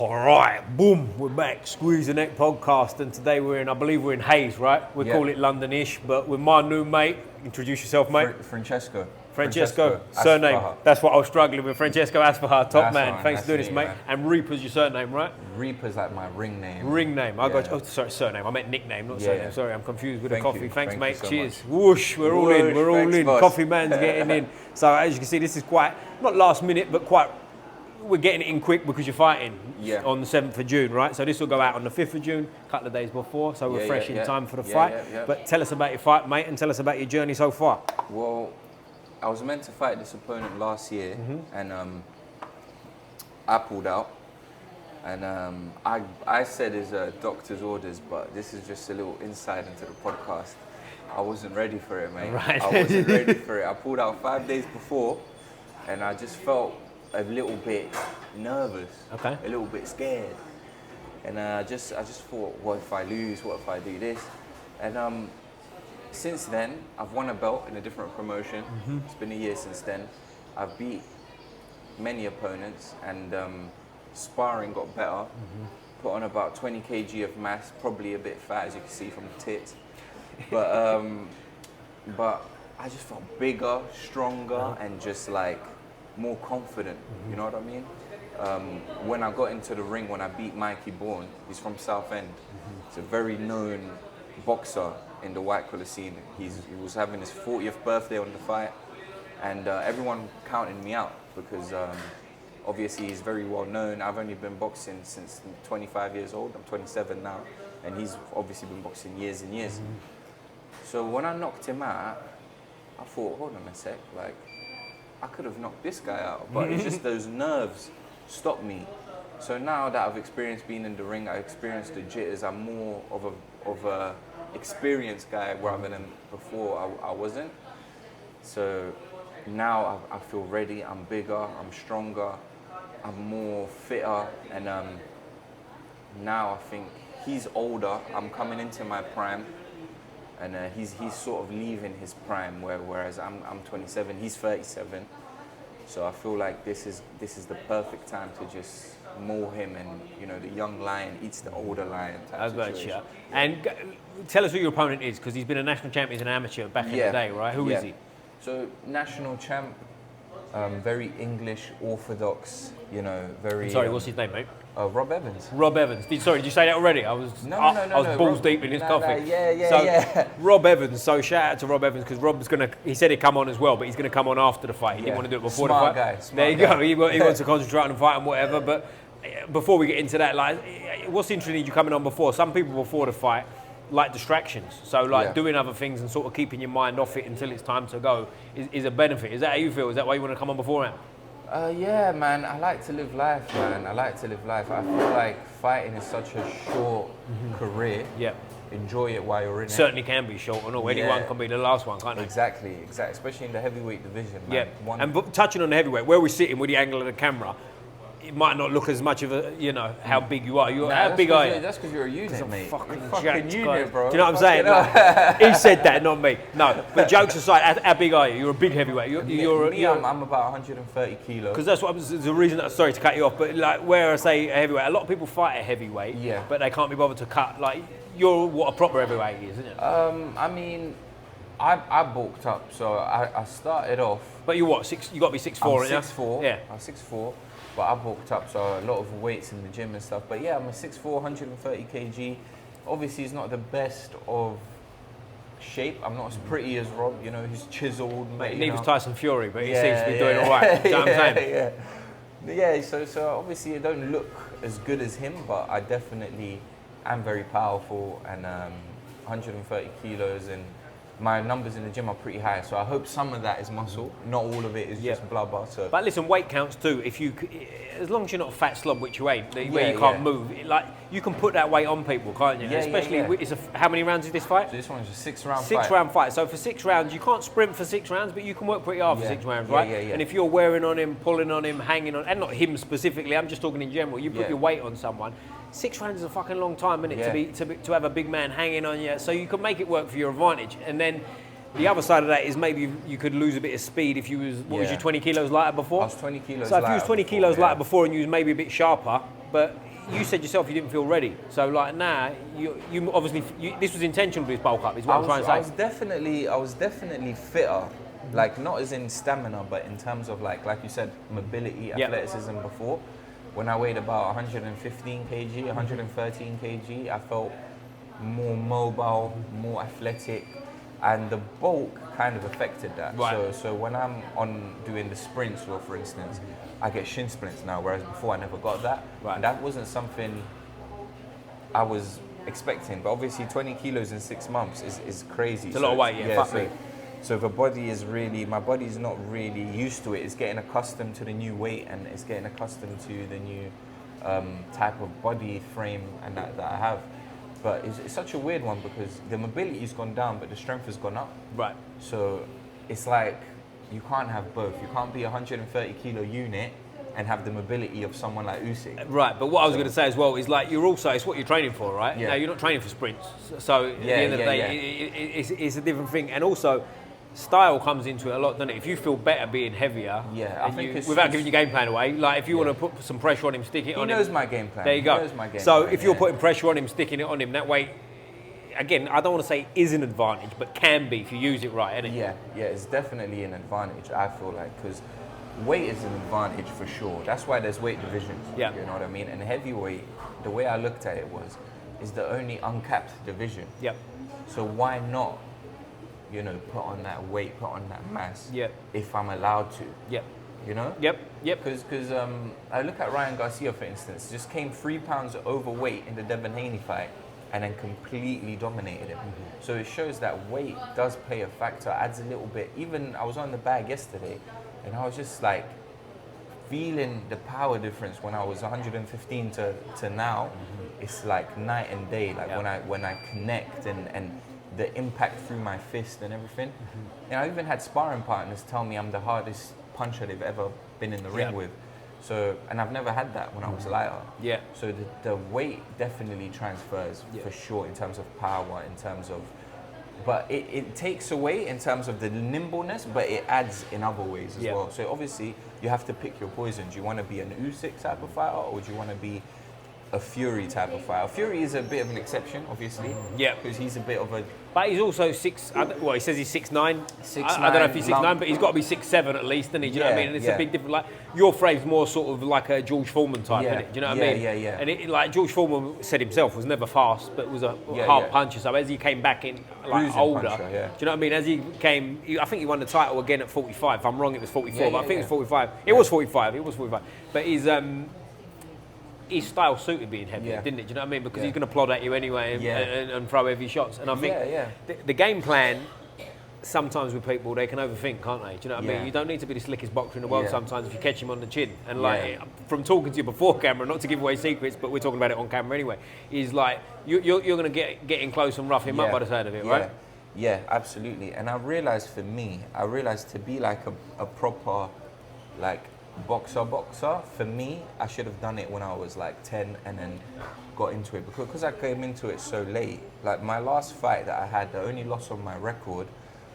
All right, boom, we're back. Squeeze the Neck podcast, and today I believe we're in Hayes, right? We call it London-ish, but with my new mate. Introduce yourself, mate. Francesco, surname. Asfaha. That's what I was struggling with. Francesco Asfaha, top man. Right. Thanks for doing this, mate. Man. And Reaper's your surname, right? Reaper's like my ring name. Ring name. I got you. Oh, sorry, surname. I meant nickname, not surname. Yeah. Sorry, I'm confused with the coffee. Thanks, mate. So cheers. Much. Whoosh, we're all in. We're all in. Boss. Coffee man's getting in. So as you can see, this is quite not last minute, but quite. We're getting it in quick because you're fighting on the 7th of June, right? So this will go out on the 5th of June, a couple of days before, so we're fresh in time for the fight. But tell us about your fight, mate, and tell us about your journey so far. Well, I was meant to fight this opponent last year, and I pulled out. And I said it's doctor's orders, but this is just a little insight into the podcast. I wasn't ready for it, mate. Right. I wasn't ready for it. I pulled out 5 days before, and I just felt a little bit nervous, a little bit scared, and I just thought, what if I lose? What if I do this? And since then, I've won a belt in a different promotion. It's been a year since then. I've beat many opponents, and sparring got better. Put on about 20 kg of mass, probably a bit fat, as you can see from the tits, but I just felt bigger, stronger, and just like more confident, you know what I mean? When I got into the ring, when I beat Mikey Bourne, he's from Southend. He's a very known boxer in the white collar scene. He was having his 40th birthday on the fight, and everyone counted me out because obviously he's very well known. I've only been boxing since 25 years old. I'm 27 now, and he's obviously been boxing years and years. So when I knocked him out, I thought, hold on a sec, like, I could have knocked this guy out, but it's just those nerves stopped me. So now that I've experienced being in the ring, I experienced the jitters. I'm more of a experienced guy rather than before I wasn't. So now I feel ready. I'm bigger. I'm stronger. I'm more fitter, and now I think he's older. I'm coming into my prime. And he's sort of leaving his prime, whereas I'm 27, he's 37. So I feel like this is the perfect time to just maul him, and you know, the young lion eats the older lion type situation. And tell us who your opponent is, because he's been a national champion as an amateur back in the day, right? Who is he? So national champ, very English orthodox, you know, very. Sorry, what's his name, mate? Rob Evans. Rob Evans. Did you say that already? I was balls deep in his coffee. Yeah. Rob Evans. So shout out to Rob Evans, because Rob's he said he'd come on as well, but he's gonna come on after the fight. He didn't want to do it before the fight. Smart there you go. He wants to concentrate on the fight and whatever. But before we get into that, like, what's interesting you coming on before? Some people before the fight like distractions. So like doing other things and sort of keeping your mind off it until it's time to go is a benefit. Is that how you feel? Is that why you want to come on beforehand? Yeah, man, I like to live life, man. I like to live life. I feel like fighting is such a short career. Yeah. Enjoy it while you're in it. Certainly can be short, or anyone can be the last one, can't it? Exactly. Especially in the heavyweight division, man. Yeah. And touching on the heavyweight, where we're sitting with the angle of the camera, it might not look as much of a, you know, how big you are. How big are you? That's because you're a unit, mate. Fucking unit, bro. Do you know what I'm saying? Like, he said that, not me. No, but jokes aside, how big are you? You're a big heavyweight. I'm about 130 kilos. Because that's what the reason. Sorry to cut you off, but like where I say a heavyweight, a lot of people fight a heavyweight, but they can't be bothered to cut. Like you're what a proper heavyweight is, isn't it? I mean, I bulked up, so I started off. But you what? You got to be 6'4", I'm 6'4". Yeah. I'm 6'4". But I bulked up, so a lot of weights in the gym and stuff. But yeah, I'm a 6'4", 130 kg. Obviously, he's not the best of shape. I'm not as pretty as Rob, you know, he's chiseled. Neither was Tyson Fury, but he seems to be doing all right. You know what I'm saying? Yeah, so obviously I don't look as good as him, but I definitely am very powerful, and 130 kilos, and my numbers in the gym are pretty high, so I hope some of that is muscle. Not all of it is just blubber. So. But listen, weight counts too. As long as you're not a fat slob, which you ain't, where you can't move, like you can put that weight on people, can't you? Especially, how many rounds is this fight? So this one's a 6-round fight. 6-round fight. So for 6 rounds, you can't sprint for 6 rounds, but you can work pretty hard for 6 rounds, right? And if you're wearing on him, pulling on him, hanging on, and not him specifically, I'm just talking in general. You put your weight on someone. 6 rounds is a fucking long time, isn't it? To have a big man hanging on you, so you can make it work for your advantage. And then the other side of that is maybe you could lose a bit of speed if you was, was you 20 kilos lighter before? I was 20 kilos lighter. So if you was 20 kilos lighter before and you was maybe a bit sharper, but you said yourself you didn't feel ready. So like now, you obviously this was intentional with this bulk up. Is what I'm trying to say. I was definitely fitter, like not as in stamina, but in terms of like you said, mobility, athleticism. Before, when I weighed about 115 kg, 113 kg, I felt more mobile, more athletic, and the bulk kind of affected that. Right. So when I'm on doing the sprints, or for instance, I get shin splints now, whereas before I never got that. Right. And that wasn't something I was expecting. But obviously 20 kilos in 6 months is crazy. It's a lot of weight, yeah. So the body is really, my body's not really used to it. It's getting accustomed to the new weight, and it's getting accustomed to the new type of body frame and that I have. But it's such a weird one because the mobility's gone down, but the strength has gone up. Right. So it's like you can't have both. You can't be a 130 kilo unit and have the mobility of someone like Usyk. Right, but what I was going to say as well is like it's what you're training for, right? Yeah. Now you're not training for sprints. So at the end of the day, it's a different thing. And also, style comes into it a lot, doesn't it? If you feel better being heavier, I think without giving your game plan away, like if you want to put some pressure on him, stick it on him. He knows my game plan. There you go. He knows my game so plan, if you're putting pressure on him, sticking it on him, that way, again, I don't want to say is an advantage, but can be if you use it right, isn't it? Yeah, it's definitely an advantage, I feel like, because weight is an advantage for sure. That's why there's weight divisions, you know what I mean? And heavyweight, the way I looked at it is the only uncapped division. Yep. So why not, put on that weight, put on that mass, if I'm allowed to. Yep. You know? Yep. Because I look at Ryan Garcia, for instance, just came 3 pounds overweight in the Devin Haney fight and then completely dominated him. Mm-hmm. So it shows that weight does play a factor, adds a little bit. Even I was on the bag yesterday and I was just like feeling the power difference when I was 115 to now. Mm-hmm. It's like night and day. Like when I connect and the impact through my fist and everything. Mm-hmm. And I even had sparring partners tell me I'm the hardest puncher they've ever been in the ring with. So, and I've never had that when I was lighter. Yeah. So the weight definitely transfers for sure in terms of power, in terms of, but it takes away in terms of the nimbleness, but it adds in other ways as well. So obviously you have to pick your poison. Do you want to be an Usyk type of fighter, or do you want to be a Fury type of fighter? Fury is a bit of an exception, obviously. Yeah. Because he's a bit of a... But he's also he says he's 6'9". I don't know if he's 6'9", but he's got to be 6'7" at least, doesn't he? Do you know what I mean? And it's a big difference. Like, your frame's more sort of like a George Foreman type, isn't it? Do you know what I mean? Yeah. And it, like George Foreman said himself, was never fast, but was a hard puncher. So as he came back in, like Bruising older, puncher, do you know what I mean? As he came, I think he won the title again at 45. If I'm wrong, it was 44, but I think it was 45. It was 45. It was 45. But his style suited being heavy, didn't it? Do you know what I mean? Because he's going to plod at you anyway and throw heavy shots. And I think the game plan, sometimes with people, they can overthink, can't they? Do you know what I mean? You don't need to be the slickest boxer in the world sometimes if you catch him on the chin. And like, from talking to you before camera, not to give away secrets, but we're talking about it on camera anyway, is like, you're going to get in close and rough him up by the sound of it, right? Yeah, absolutely. And I realised for me, to be like a proper, like, boxer, for me, I should have done it when I was like 10 and then got into it. Because I came into it so late. Like, my last fight that I had, the only loss on my record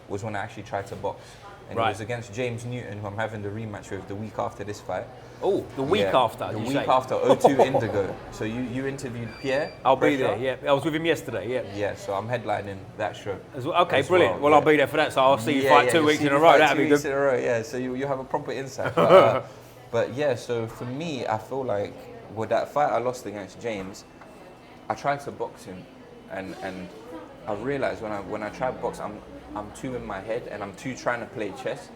was when I actually tried to box. And it was against James Newton, who I'm having the rematch with the week after this fight. Oh, the week after, the week after, O2 Indigo. So you interviewed Pierre? I'll be there, I was with him yesterday, Yeah, so I'm headlining that show. Okay, brilliant. Well, I'll be there for that, so I'll see you fight 2 weeks in a row. That'd be good. 2 weeks in a row, so you have a proper insight. But yeah, so for me, I feel like with that fight I lost against James, I tried to box him, and I realized when I try to box, I'm too in my head and I'm too trying to play chess.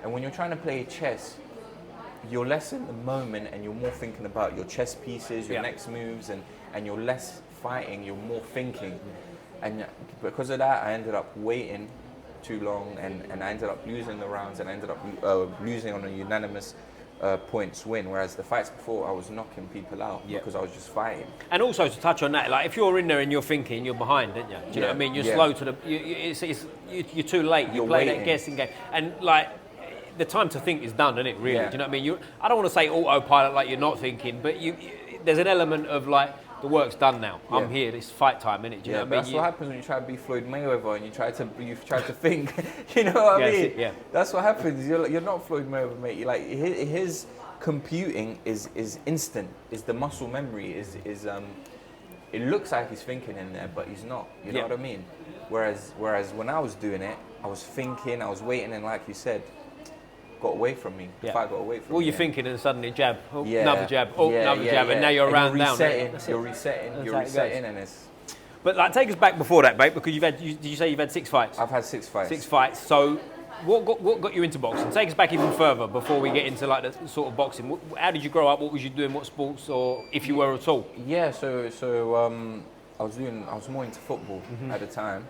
And when you're trying to play chess, you're less in the moment and you're more thinking about your chess pieces, your next moves, and you're less fighting, you're more thinking. And because of that, I ended up waiting too long, and I ended up losing the rounds, and I ended up losing on a unanimous points win, whereas the fights before I was knocking people out because I was just fighting. And also to touch on that, like if you're in there and you're thinking, you're behind, don't you? Do you know what I mean? You're slow to you're too late. You play that guessing game, and like the time to think is done, isn't it? Really? Do you know what I mean? I don't want to say autopilot like you're not thinking, but there's an element of like, the work's done now. I'm here. It's fight time, innit? Do you know what I mean? That's what happens when you try to be Floyd Mayweather and you try to think. You know what I mean? That's what happens. You're not Floyd Mayweather, mate. Like his computing is instant. Is the muscle memory it looks like he's thinking in there, but he's not. You know what I mean? Whereas when I was doing it, I was thinking, I was waiting, and like you said, got away from me. The fight got away from me. Well, you're thinking, and suddenly jab, another jab, another jab, and now you're and round down. You're resetting, and it's. But like, take us back before that, mate, because did you say you've had 6 fights? I've had 6 fights. 6 fights. So, what got you into boxing? Take us back even further before we get into like the sort of boxing. How did you grow up? What was you doing? What sports, or if you were at all? Yeah, so I was more into football at the time.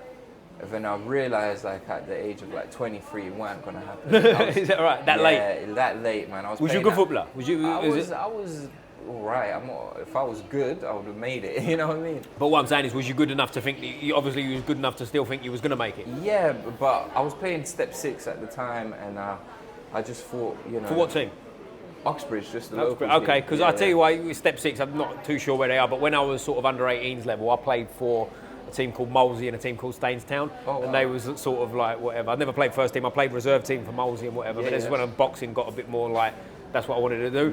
And then I realised, like, at the age of like 23, it weren't gonna happen. Is that right? That late? Yeah, that late, man. Was you a good footballer? I was all right. If I was good, I would have made it. You know what I mean? But what I'm saying is, was you good enough to think? You was good enough to still think you was gonna make it. Yeah, but I was playing Step 6 at the time, and I just thought, you know. For what team? Oxbridge, just the local team. Okay, because I'll tell you why, Step 6, I'm not too sure where they are, but when I was sort of under 18s level, I played for a team called Molesey and a team called Stainstown, and they was sort of like whatever. I never played first team, I played reserve team for Molesey and whatever, but this is when boxing got a bit more like, that's what I wanted to do.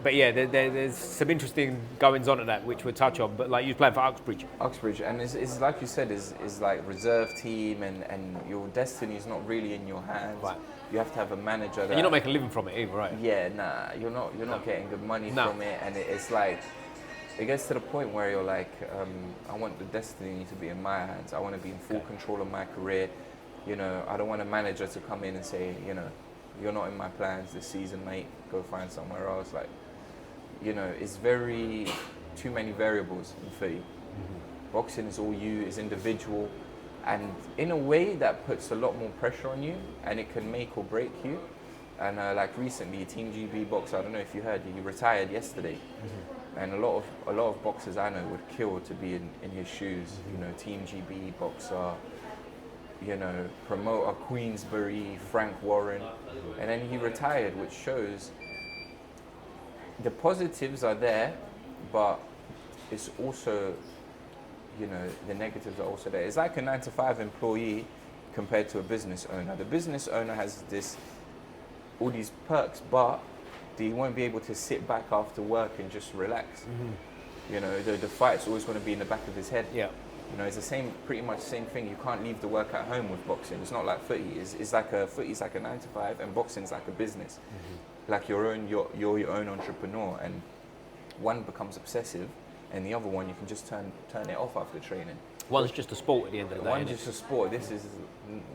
But yeah, there's some interesting goings on at that, which we'll touch on, but like you was playing for Uxbridge. Uxbridge, and it's like you said, is like reserve team, and your destiny is not really in your hands. Right. You have to have a manager. And you're not making a living from it either, right? Yeah, nah, you're not getting good money from it, and it's like, it gets to the point where you're like, I want the destiny to be in my hands. I want to be in full control of my career. You know, I don't want a manager to come in and say, you know, you're not in my plans this season, mate. Go find somewhere else. Like, you know, it's too many variables in footy. Boxing is all you, is individual, and in a way that puts a lot more pressure on you, and it can make or break you. And like recently, Team GB boxer, I don't know if you heard, he retired yesterday, and a lot of boxers I know would kill to be in his shoes. You know, Team GB boxer, you know, promoter Queensbury, Frank Warren, and then he retired, which shows the positives are there, but it's also, you know, the negatives are also there. It's like a 9-to-5 employee compared to a business owner. The business owner has all these perks, but he won't be able to sit back after work and just relax. You know, the fight's always going to be in the back of his head. Yeah. You know, it's pretty much the same thing. You can't leave the work at home with boxing. It's not like footy. It's like footy's like a 9-to-5, and boxing's like a business. Like you're your own entrepreneur, and one becomes obsessive, and the other one you can just turn it off after training. One's just a sport at the end of the day. One's just a sport. This is,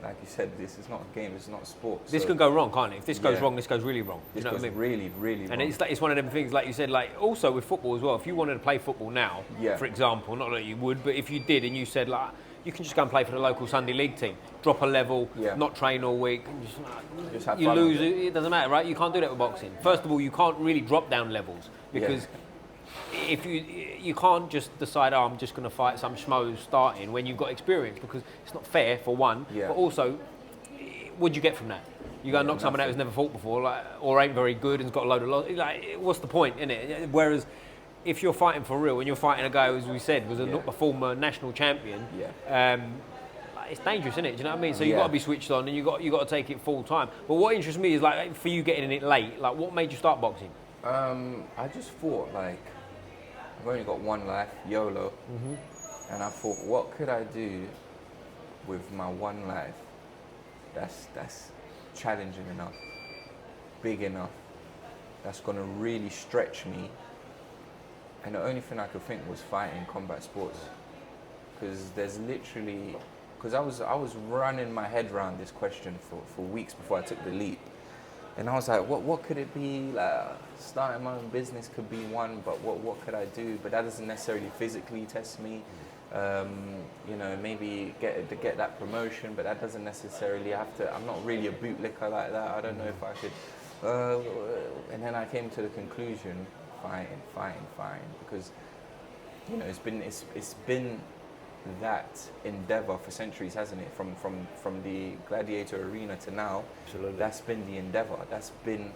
like you said, this is not a game. It's not a sport. This can go wrong, can't it? If this goes wrong, this goes really wrong. This goes really, really wrong. And it's one of them things, like you said, like also with football as well. If you wanted to play football now, for example, not that you would, but if you did and you said like, you can just go and play for the local Sunday league team, drop a level, not train all week, and just you lose. It doesn't matter, right? You can't do that with boxing. First of all, you can't really drop down levels because if you can't just decide, oh, I'm just going to fight some schmo starting when you've got experience, because it's not fair for one. But also, what do you get from that? You go and knock someone out who's never fought before, like, or ain't very good and's got a load of loss. Like, what's the point, innit? Whereas, if you're fighting for real and you're fighting a guy who, as we said, was a former national champion, it's dangerous, isn't it? Do you know what I mean? So you've got to be switched on, and you've got to take it full time. But what interests me is, like, for you getting in it late, like, what made you start boxing? I just thought, like, I've only got one life, YOLO, and I thought, what could I do with my one life that's challenging enough, big enough, that's going to really stretch me? And the only thing I could think was fighting, combat sports, because there's literally, because I was running my head around this question for weeks before I took the leap, and I was like, what could it be? Like, starting my own business could be one, but what could I do? But that doesn't necessarily physically test me. You know, maybe get that promotion, but that doesn't necessarily have to. I'm not really a bootlicker like that. I don't know if I could. And then I came to the conclusion. Fine, because you know it's been that endeavor for centuries, hasn't it? From the gladiator arena to now. Absolutely. That's been the endeavor. That's been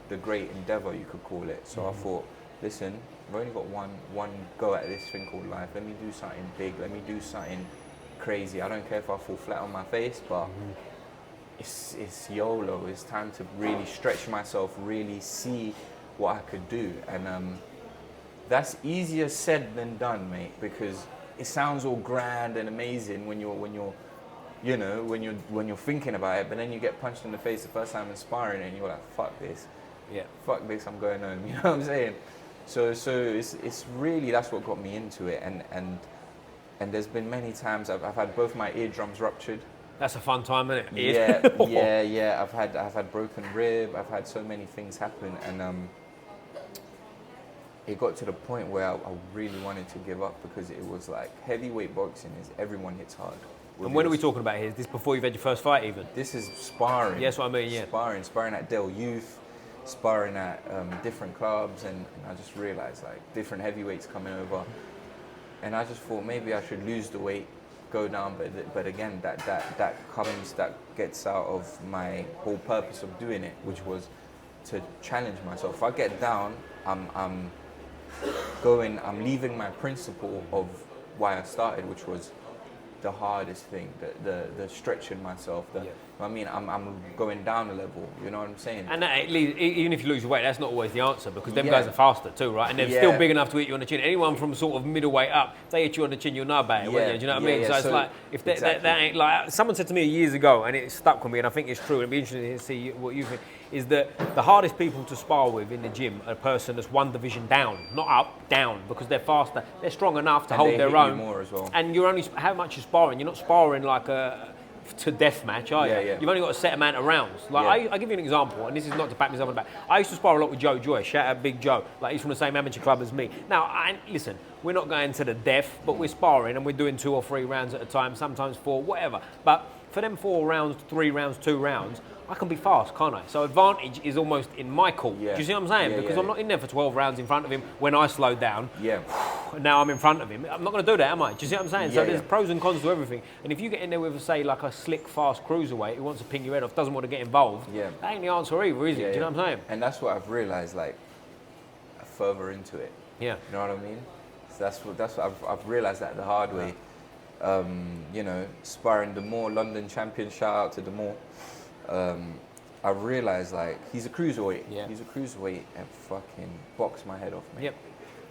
the great endeavor, you could call it. So I thought, listen, I've only got one go at this thing called life. Let me do something big. Let me do something crazy. I don't care if I fall flat on my face, but it's YOLO. It's time to really stretch myself, really see what I could do, and that's easier said than done, mate. Because it sounds all grand and amazing when you're thinking about it, but then you get punched in the face the first time in sparring, and you're like, fuck this, fuck this, I'm going home. You know what I'm saying? So it's really, that's what got me into it, and there's been many times I've had both my eardrums ruptured. That's a fun time, isn't it? Yeah. I've had broken rib. I've had so many things happen, and it got to the point where I really wanted to give up, because it was like, heavyweight boxing is everyone hits hard. And when are we talking about here? Is this before you've had your first fight even? This is sparring. Yes, what I mean, yeah. Sparring at Dell Youth, sparring at different clubs, and I just realized like different heavyweights coming over, and I just thought maybe I should lose the weight, go down, but again that gets out of my whole purpose of doing it, which was to challenge myself. If I get down, I'm leaving my principle of why I started, which was the hardest thing, the stretching myself. I mean, I'm going down a level. You know what I'm saying? And that, even if you lose your weight, that's not always the answer, because them guys are faster too, right? And they're still big enough to hit you on the chin. Anyone from sort of middleweight up, if they hit you on the chin, you'll know about it, won't you? Do you know what I mean? So it's like, if that ain't like, someone said to me years ago, and it stuck with me, and I think it's true. It'd be interesting to see what you think. Is that the hardest people to spar with in the gym are a person that's one division down, not up, down, because they're faster. They're strong enough to hold their own. More as well. And you're only, how much you're sparring? You're not sparring like a to death match, are you? Yeah. You've only got a set amount of rounds. Like I give you an example, and this is not to pat myself on the back. I used to spar a lot with Joe Joy. Shout out Big Joe. Like, he's from the same amateur club as me. Now, listen, we're not going to the death, but we're sparring and we're doing 2 or 3 rounds at a time, sometimes 4, whatever. But for them 4 rounds, 3 rounds, 2 rounds, I can be fast, can't I? So advantage is almost in my court. Yeah. Do you see what I'm saying? Because I'm not in there for 12 rounds in front of him when I slow down. Yeah. Now I'm in front of him. I'm not going to do that, am I? Do you see what I'm saying? So there's pros and cons to everything. And if you get in there with, say, like a slick, fast cruiserweight who wants to ping your head off, doesn't want to get involved, that ain't the answer either, is it? Do you know what I'm saying? And that's what I've realised, like, further into it. Yeah. You know what I mean? So that's what I've realised that the hard way. You know, sparring the more London champion, shout out to the more. I realised, like, he's a cruiserweight. Yeah. He's a cruiserweight and fucking boxed my head off, mate. Yep.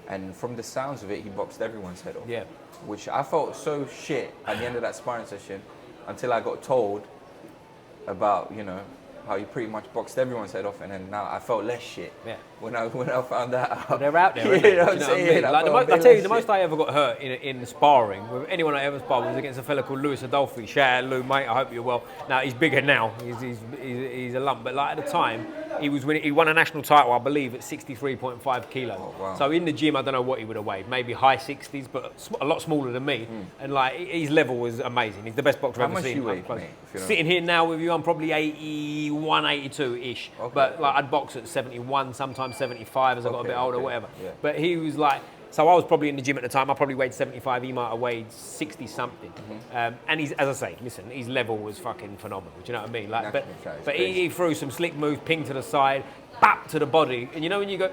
And from the sounds of it, he boxed everyone's head off. Yeah. Which I felt so shit at the end of that sparring session, until I got told about, you know, how he pretty much boxed everyone's head off, and then now I felt less shit. Yeah. When I found that out. Well, they're out there, You know what I'm saying? Like, I tell you, the most I ever got hurt in sparring with anyone I ever sparred was against a fella called Lewis Adolphi. Shout out Lou, mate. I hope you're well. Now he's bigger now. He's a lump, but like at the time, he won a national title, I believe, at 63.5 kilos. Oh, wow. So in the gym, I don't know what he would have weighed, maybe high 60s, but a lot smaller than me. And like his level was amazing. He's the best boxer I've ever seen. How much you weigh, mate? Sitting here now with you, I'm probably 81, 82-ish. Okay, but like I'd box at 71, sometimes 75 as I got a bit older, whatever. Yeah. But he was like, so I was probably in the gym at the time. I probably weighed 75. He might have weighed 60 something. And he's, as I say, listen, his level was fucking phenomenal. Do you know what I mean? Like, but he threw some slick moves, ping to the side, bap to the body, and you know when you go,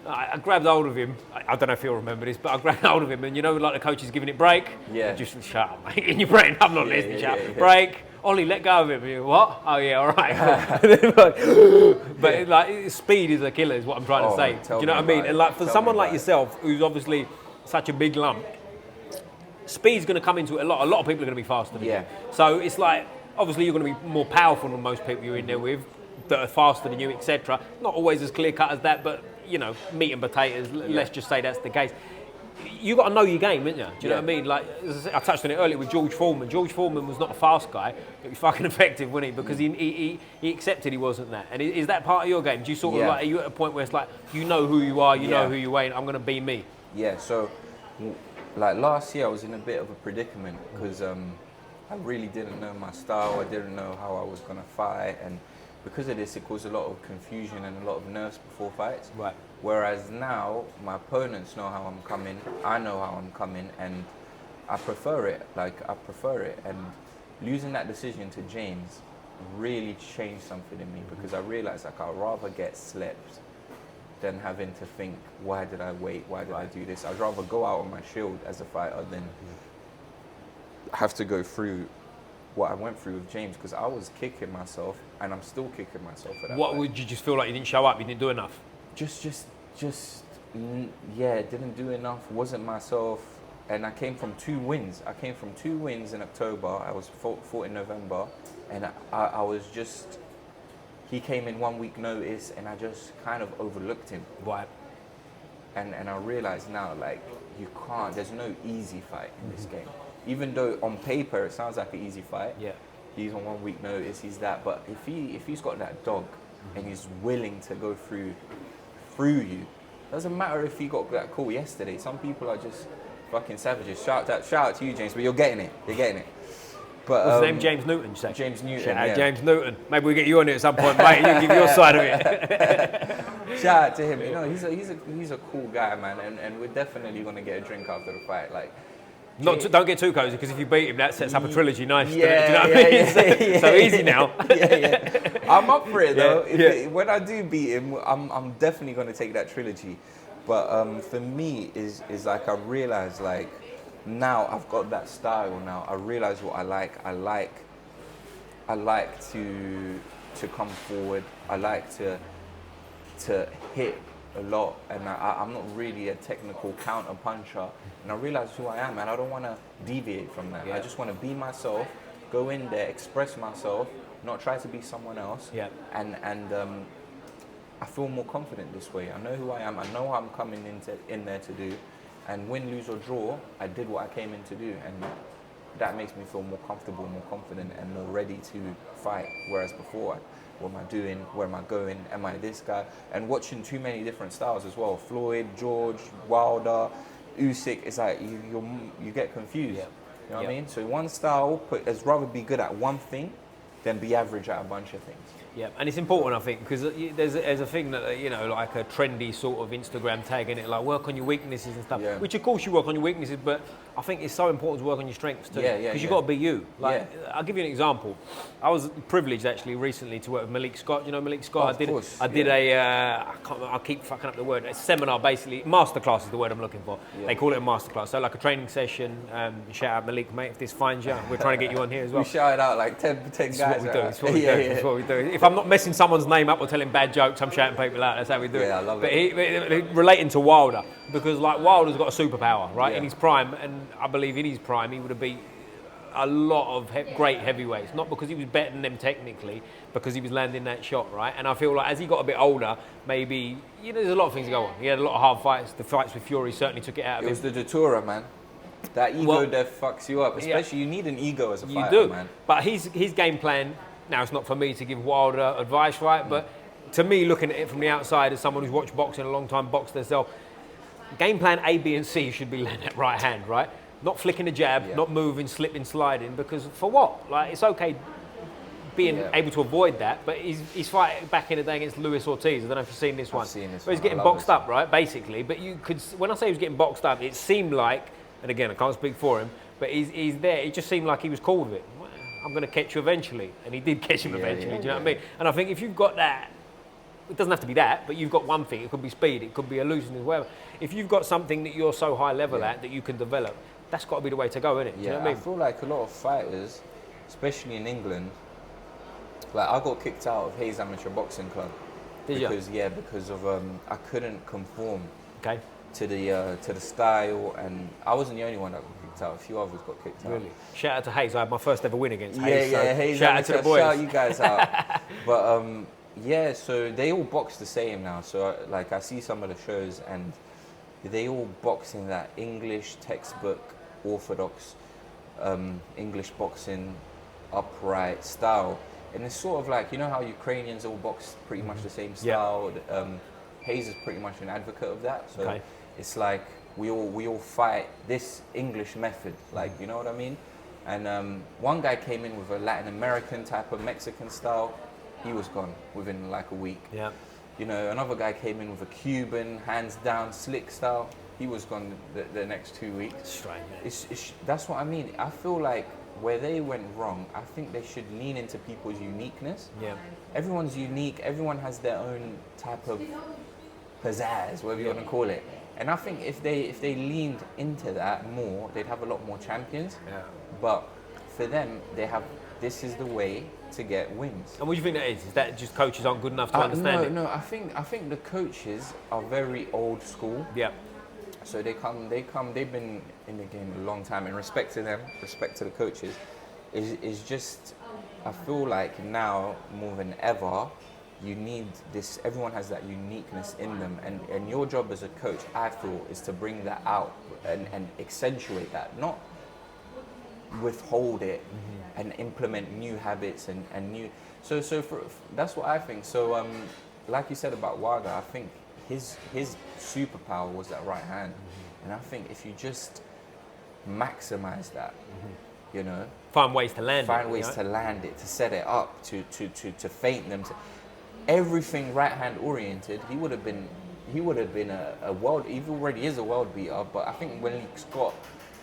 I grabbed hold of him. I don't know if he'll remember this, but I grabbed hold of him, and you know, like the coach is giving it break. Yeah. Just shut up, mate. In your brain, I'm not listening. Shut up. Break. Ollie, let go of him. You go, what? Oh yeah, all right. But like, speed is a killer, is what I'm trying to say. Do you know what I mean? And like for someone like yourself, who's obviously such a big lump, speed's going to come into it a lot. A lot of people are going to be faster than you. So it's like, obviously you're going to be more powerful than most people you're in there with, that are faster than you, etc. Not always as clear cut as that, but you know, meat and potatoes. Let's just say that's the case. You got to know your game, haven't you? Do you know what I mean? Like I touched on it earlier with George Foreman. George Foreman was not a fast guy, but he was fucking effective, wasn't he? Because he accepted he wasn't that. And is that part of your game? Do you sort of like, are you at a point where it's like, you know who you are, you know who you ain't, I'm going to be me? Yeah, so like last year I was in a bit of a predicament because I really didn't know my style. I didn't know how I was going to fight, and because of this, it caused a lot of confusion and a lot of nerves before fights. Right. Whereas now, my opponents know how I'm coming, I know how I'm coming, and I prefer it. Like, I prefer it. And losing that decision to James really changed something in me, because I realized, like, I'd rather get slept than having to think, why did I wait? Why did I do this? I'd rather go out on my shield as a fighter than have to go through what I went through with James, because I was kicking myself, and I'm still kicking myself at that What point. would you just feel like you didn't show up? You didn't do enough? Yeah, didn't do enough. Wasn't myself, and I came from 2 wins. I came from 2 wins in October. I was fought in November, and I was just. He came in 1 week notice, and I just kind of overlooked him. Right. And I realize now, like, you can't. There's no easy fight in this game. Even though on paper it sounds like an easy fight. Yeah. He's on 1 week notice. He's that. But if he's got that dog, and he's willing to go through you, doesn't matter if he got that call yesterday. Some people are just fucking savages. Shout out to you, James. But you're getting it. But, what's his name? James Newton, you say? James Newton. Shout out James Newton. Maybe we get you on it at some point, mate. You give your side of it. Shout out to him. You know, he's a cool guy, man, and we're definitely gonna get a drink after the fight. Like, Don't get too cozy, because if you beat him, that sets up a trilogy nice. Yeah, do you know what I mean? So easy now. Yeah. I'm up for it though. Yeah. When I do beat him, I'm definitely gonna take that trilogy. But for me, is like I realize, like, now I've got that style. Now I realize what I like. I like to come forward. I like to hit a lot, and I'm not really a technical counter puncher. And I realize who I am, and I don't want to deviate from that. Yeah. I just want to be myself, go in there, express myself, not try to be someone else. Yeah. And I feel more confident this way. I know who I am. I know what I'm coming in there to do. And win, lose or draw, I did what I came in to do, and that makes me feel more comfortable, more confident, and more ready to fight. Whereas before, what am I doing? Where am I going? Am I this guy? And watching too many different styles as well. Floyd, George, Wilder, Usyk. It's like you get confused. Yeah. You know what I mean? So one style, is rather be good at one thing than be average at a bunch of things. Yeah, and it's important, I think, because there's a thing that, you know, like a trendy sort of Instagram tag in it, like work on your weaknesses and stuff. Yeah. Which of course you work on your weaknesses, but I think it's so important to work on your strengths too. Yeah, Because you've got to be you. Like, Yeah. I'll give you an example. I was privileged actually recently to work with Malik Scott. You know Malik Scott? Oh, I did I keep fucking up the word. A seminar, basically. Masterclass is the word I'm looking for. Yeah. They call it a masterclass. So like a training session. Shout out Malik, mate, if this finds you. We're trying to get you on here as well. We shouted out like 10 guys. It's what we do. Right? It's what we do. It's what we do. If I'm not messing someone's name up or telling bad jokes, I'm shouting people out. That's how we do it. Yeah, I love but it. Relating to Wilder, because like Wilder's got a superpower, right? Yeah. In his prime, and I believe in his prime, he would have beat a lot of great heavyweights. Not because he was better than them technically, because he was landing that shot, right? And I feel like as he got a bit older, maybe, you know, there's a lot of things to go on. He had a lot of hard fights. The fights with Fury certainly took it out of him. It was the Datura, man. That ego there fucks you up. Especially you need an ego as a fighter, you do. man. But his game plan, now it's not for me to give Wilder advice, right? But to me, looking at it from the outside as someone who's watched boxing a long time, boxed themselves, game plan A, B and C should be landing that right hand, right? Not flicking a jab, not moving, slipping, sliding, because for what? Like, it's okay being able to avoid that, but he's fighting back in the day against Luis Ortiz. I don't know if you've seen this one. I've seen this where he's one. getting boxed up, right, basically. But you could, when I say he was getting boxed up, it seemed like, and again, I can't speak for him, but he's there. It just seemed like he was cool with it. I'm going to catch you eventually. And he did catch him eventually, do you know what I mean? And I think if you've got that, it doesn't have to be that, but you've got one thing. It could be speed, it could be elusiveness, whatever. If you've got something that you're so high level at that you can develop, that's got to be the way to go, isn't it? Yeah, do you know what I mean? I feel like a lot of fighters, especially in England, like I got kicked out of Hayes Amateur Boxing Club. Did you? Because of I couldn't conform Okay. to the style, and I wasn't the only one that got kicked out. A few others got kicked out. Really? Shout out to Hayes. I had my first ever win against Hayes. So Hayes. shout out to the boys. Shout you guys out. But so they all box the same now. So like I see some of the shows, and they all box in that English textbook, orthodox English boxing, upright style. And it's sort of like, you know how Ukrainians all box pretty much the same style. Hayes is pretty much an advocate of that. So it's like we all fight this English method, like, you know what I mean? And one guy came in with a Latin American type of Mexican style. He was gone within like a week. Yeah. You know, another guy came in with a Cuban, hands down, slick style. He was gone the next 2 weeks. Strange, man. That's what I mean. I feel like where they went wrong, I think they should lean into people's uniqueness. Yeah. Everyone's unique. Everyone has their own type of pizzazz, whatever you want to call it. And I think if they leaned into that more, they'd have a lot more champions. Yeah. But for them, they have this is the way to get wins. And what do you think that is? Is that just coaches aren't good enough to understand it? No, I think the coaches are very old school. Yeah. So they've been in the game a long time, and respect to them, respect to the coaches, is just, I feel like now more than ever, you need this, everyone has that uniqueness in them, and your job as a coach, I feel, is to bring that out and accentuate that, not withhold it and implement new habits and new, so that's what I think. So like you said about Wilder, I think his superpower was that right hand, and I think if you just maximize that, you know, find ways to land it, to set it up, to feint them, to everything right hand oriented, he would have been a world, he already is a world beater, but I think when Malik Scott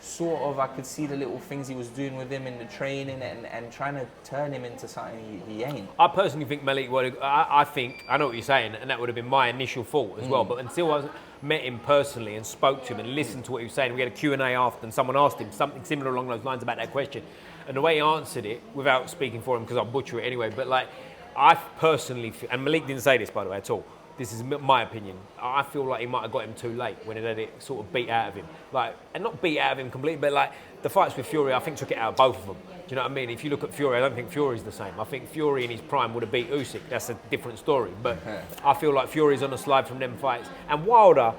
sort of, I could see the little things he was doing with him in the training and trying to turn him into something he ain't. I personally think Malik would. I think I know what you're saying, and that would have been my initial thought as well. But until I met him personally and spoke to him and listened to what he was saying, we had a Q&A after, and someone asked him something similar along those lines about that question, and the way he answered it, without speaking for him because I'll butcher it anyway, but like I personally feel, and Malik didn't say this by the way at all. This is my opinion. I feel like he might have got him too late when he had it sort of beat out of him. Like, and not beat out of him completely, but like the fights with Fury, I think took it out of both of them. Do you know what I mean? If you look at Fury, I don't think Fury's the same. I think Fury in his prime would have beat Usyk. That's a different story. But I feel like Fury's on a slide from them fights. And Wilder,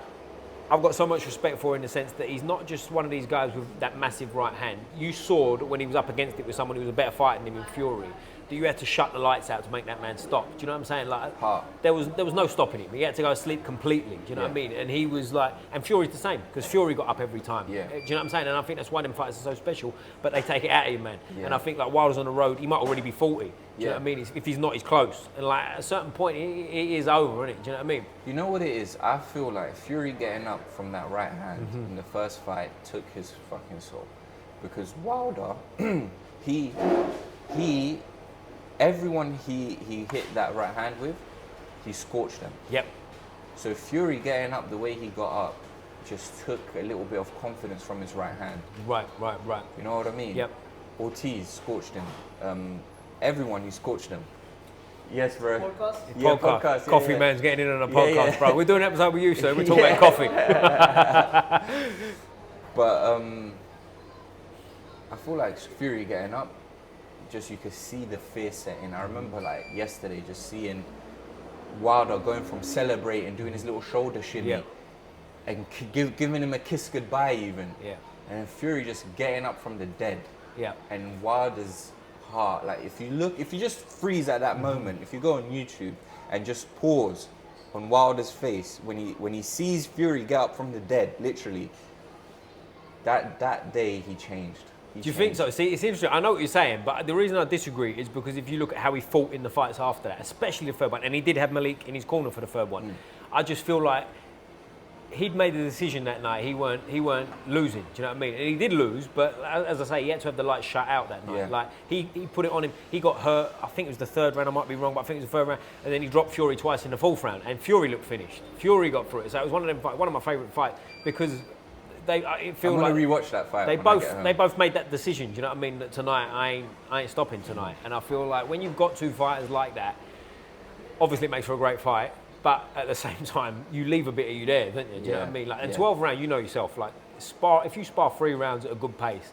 I've got so much respect for in the sense that he's not just one of these guys with that massive right hand. You saw that when he was up against it with someone who was a better fighter than him in Fury, that you had to shut the lights out to make that man stop. Do you know what I'm saying? Like, there was no stopping him. He had to go to sleep completely. Do you know what I mean? And he was like, and Fury's the same, because Fury got up every time. Yeah. Do you know what I'm saying? And I think that's why them fighters are so special, but they take it out of you, man. Yeah. And I think like Wilder's on the road, he might already be 40. Do you know what I mean? If he's not, he's close. And like at a certain point, he is over, isn't it? Do you know what I mean? You know what it is? I feel like Fury getting up from that right hand in the first fight took his fucking soul. Because Wilder, everyone he hit that right hand with, he scorched them. Yep. So Fury getting up the way he got up just took a little bit of confidence from his right hand. Right. You know what I mean? Yep. Ortiz scorched him. Everyone, he scorched them. Yes, bro. Podcast? Yeah, podcast. Coffee man's getting in on a podcast, bro. We're doing an episode with you, so we're talking about coffee. But I feel like Fury getting up, just you could see the fear setting. I remember like yesterday just seeing Wilder going from celebrating, doing his little shoulder shimmy, and giving him a kiss goodbye even. Yeah. And then Fury just getting up from the dead. Yeah. And Wilder's heart, like if you just freeze at that moment, if you go on YouTube and just pause on Wilder's face when he sees Fury get up from the dead, literally, that day he changed. Do you think so? See, it's interesting. I know what you're saying, but the reason I disagree is because if you look at how he fought in the fights after that, especially the third one, and he did have Malik in his corner for the third one, I just feel like he'd made the decision that night. He weren't losing. Do you know what I mean? And he did lose, but as I say, he had to have the lights shut out that night. Yeah. Like he put it on him. He got hurt. I think it was the third round. I might be wrong, but I think it was the third round. And then he dropped Fury twice in the fourth round, and Fury looked finished. Fury got through it. So it was one of my favourite fights because. I'm gonna rewatch that fight. They both made that decision. Do you know what I mean? That tonight I ain't stopping tonight. And I feel like when you've got two fighters like that, obviously it makes for a great fight. But at the same time, you leave a bit of you there, don't you? Do you know what I mean? Like, and 12 rounds, you know yourself. Like if you spar 3 rounds at a good pace,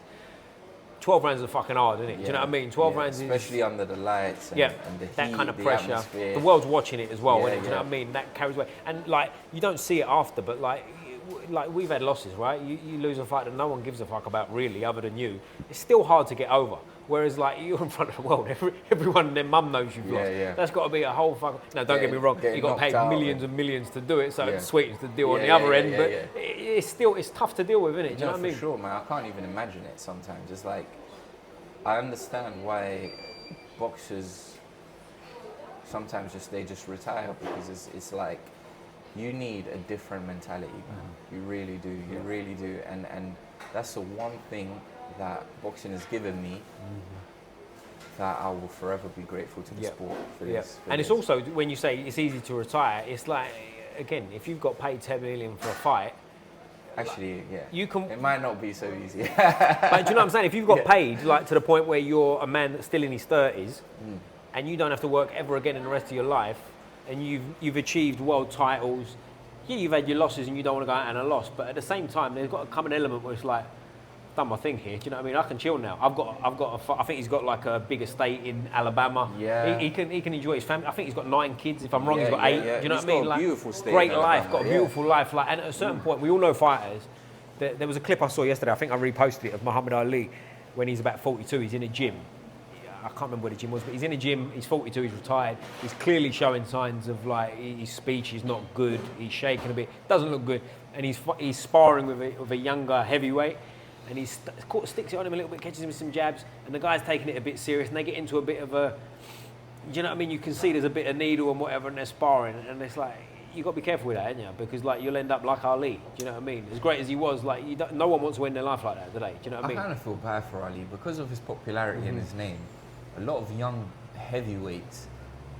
12 rounds are fucking hard, isn't it? Do you know what I mean? 12 rounds especially under the lights and, and the heat, that kind of pressure. Atmosphere. The world's watching it as well, Yeah, isn't it? Do you know what I mean? That carries weight. And like you don't see it after, but like we've had losses, right? You lose a fight that no one gives a fuck about really, other than you. It's still hard to get over. Whereas like you're in front of the world, everyone and their mum knows you've lost. Yeah. That's got to be a whole fucking. No, don't get me wrong. You got to pay millions and millions to do it, so it sweetens the deal on the other end. But it's tough to deal with, isn't it? Do you know what I mean? For sure, man. I can't even imagine it sometimes. It's like I understand why boxers sometimes they just retire, because it's like. You need a different mentality, man. You really do. You really do. And that's the one thing that boxing has given me that I will forever be grateful to the sport for this. And it's also, when you say it's easy to retire, it's like, again, if you've got paid 10 million for a fight, Actually, yeah. You can. It might not be so easy. But do you know what I'm saying? If you've got paid, like to the point where you're a man that's still in his 30s, and you don't have to work ever again in the rest of your life, and you've achieved world titles, yeah, you've had your losses and you don't want to go out and a loss, but at the same time, there's got to come an element where it's like, I've done my thing here. Do you know what I mean? I can chill now. I think he's got like a big estate in Alabama. Yeah. He can enjoy his family. I think he's got 9 kids. If I'm wrong, he's got 8. Yeah. Do you know He's what I mean? got a Like, beautiful state great in life. Alabama, Got a beautiful life. Like, and at a certain point, we all know fighters. There was a clip I saw yesterday. I think I reposted it of Muhammad Ali when he's about 42. He's in a gym. I can't remember where the gym was, but he's in a gym. He's 42. He's retired. He's clearly showing signs of like his speech is not good. He's shaking a bit. Doesn't look good. And he's sparring with a younger heavyweight. And he sticks it on him a little bit, catches him with some jabs, and the guy's taking it a bit serious, and they get into a bit of a, do you know what I mean? You can see there's a bit of needle and whatever, and they're sparring, and it's like, you got to be careful with that, ain't you? Because like you'll end up like Ali. Do you know what I mean? As great as he was, like no one wants to win their life like that today. Do you know what I mean? I kind of feel bad for Ali because of his popularity and his name. A lot of young heavyweights,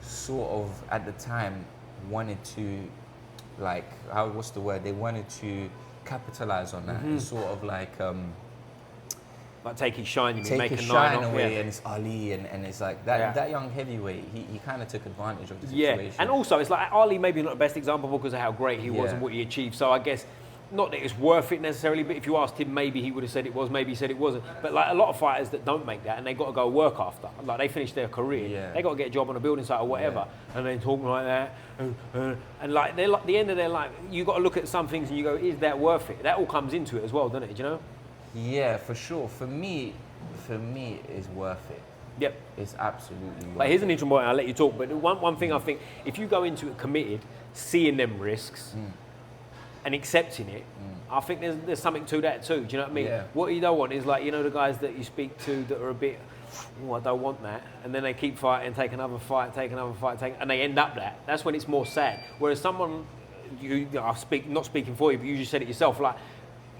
sort of at the time, wanted to, like, what's the word? They wanted to capitalize on that and sort of like take his shine, you mean, take make his a nine shine off, away, yeah. and it's Ali, and it's like that young heavyweight. He kind of took advantage of the situation. Yeah, and also it's like Ali maybe not the best example because of how great he was and what he achieved. So I guess not that it's worth it necessarily, but if you asked him, maybe he would have said it was, maybe he said it wasn't. But like a lot of fighters that don't make that and they got to go work after, like they finish their career, they got to get a job on a building site or whatever, and then talking like that, and like they're like the end of their life. You got to look at some things and you go, is that worth it? That all comes into it as well, doesn't it? Do you know? Yeah, for sure. For me, it's worth it. Yep. It's absolutely worth it. But here's an interesting point, I'll let you talk, but one thing I think, if you go into it committed, seeing them risks and accepting it, I think there's something to that too, do you know what I mean? Yeah. What you don't want is like, you know, the guys that you speak to that are a bit, I don't want that, and then they keep fighting, take another fight, and they end up that. That's when it's more sad. Whereas someone, not speaking for you, but you just said it yourself, like,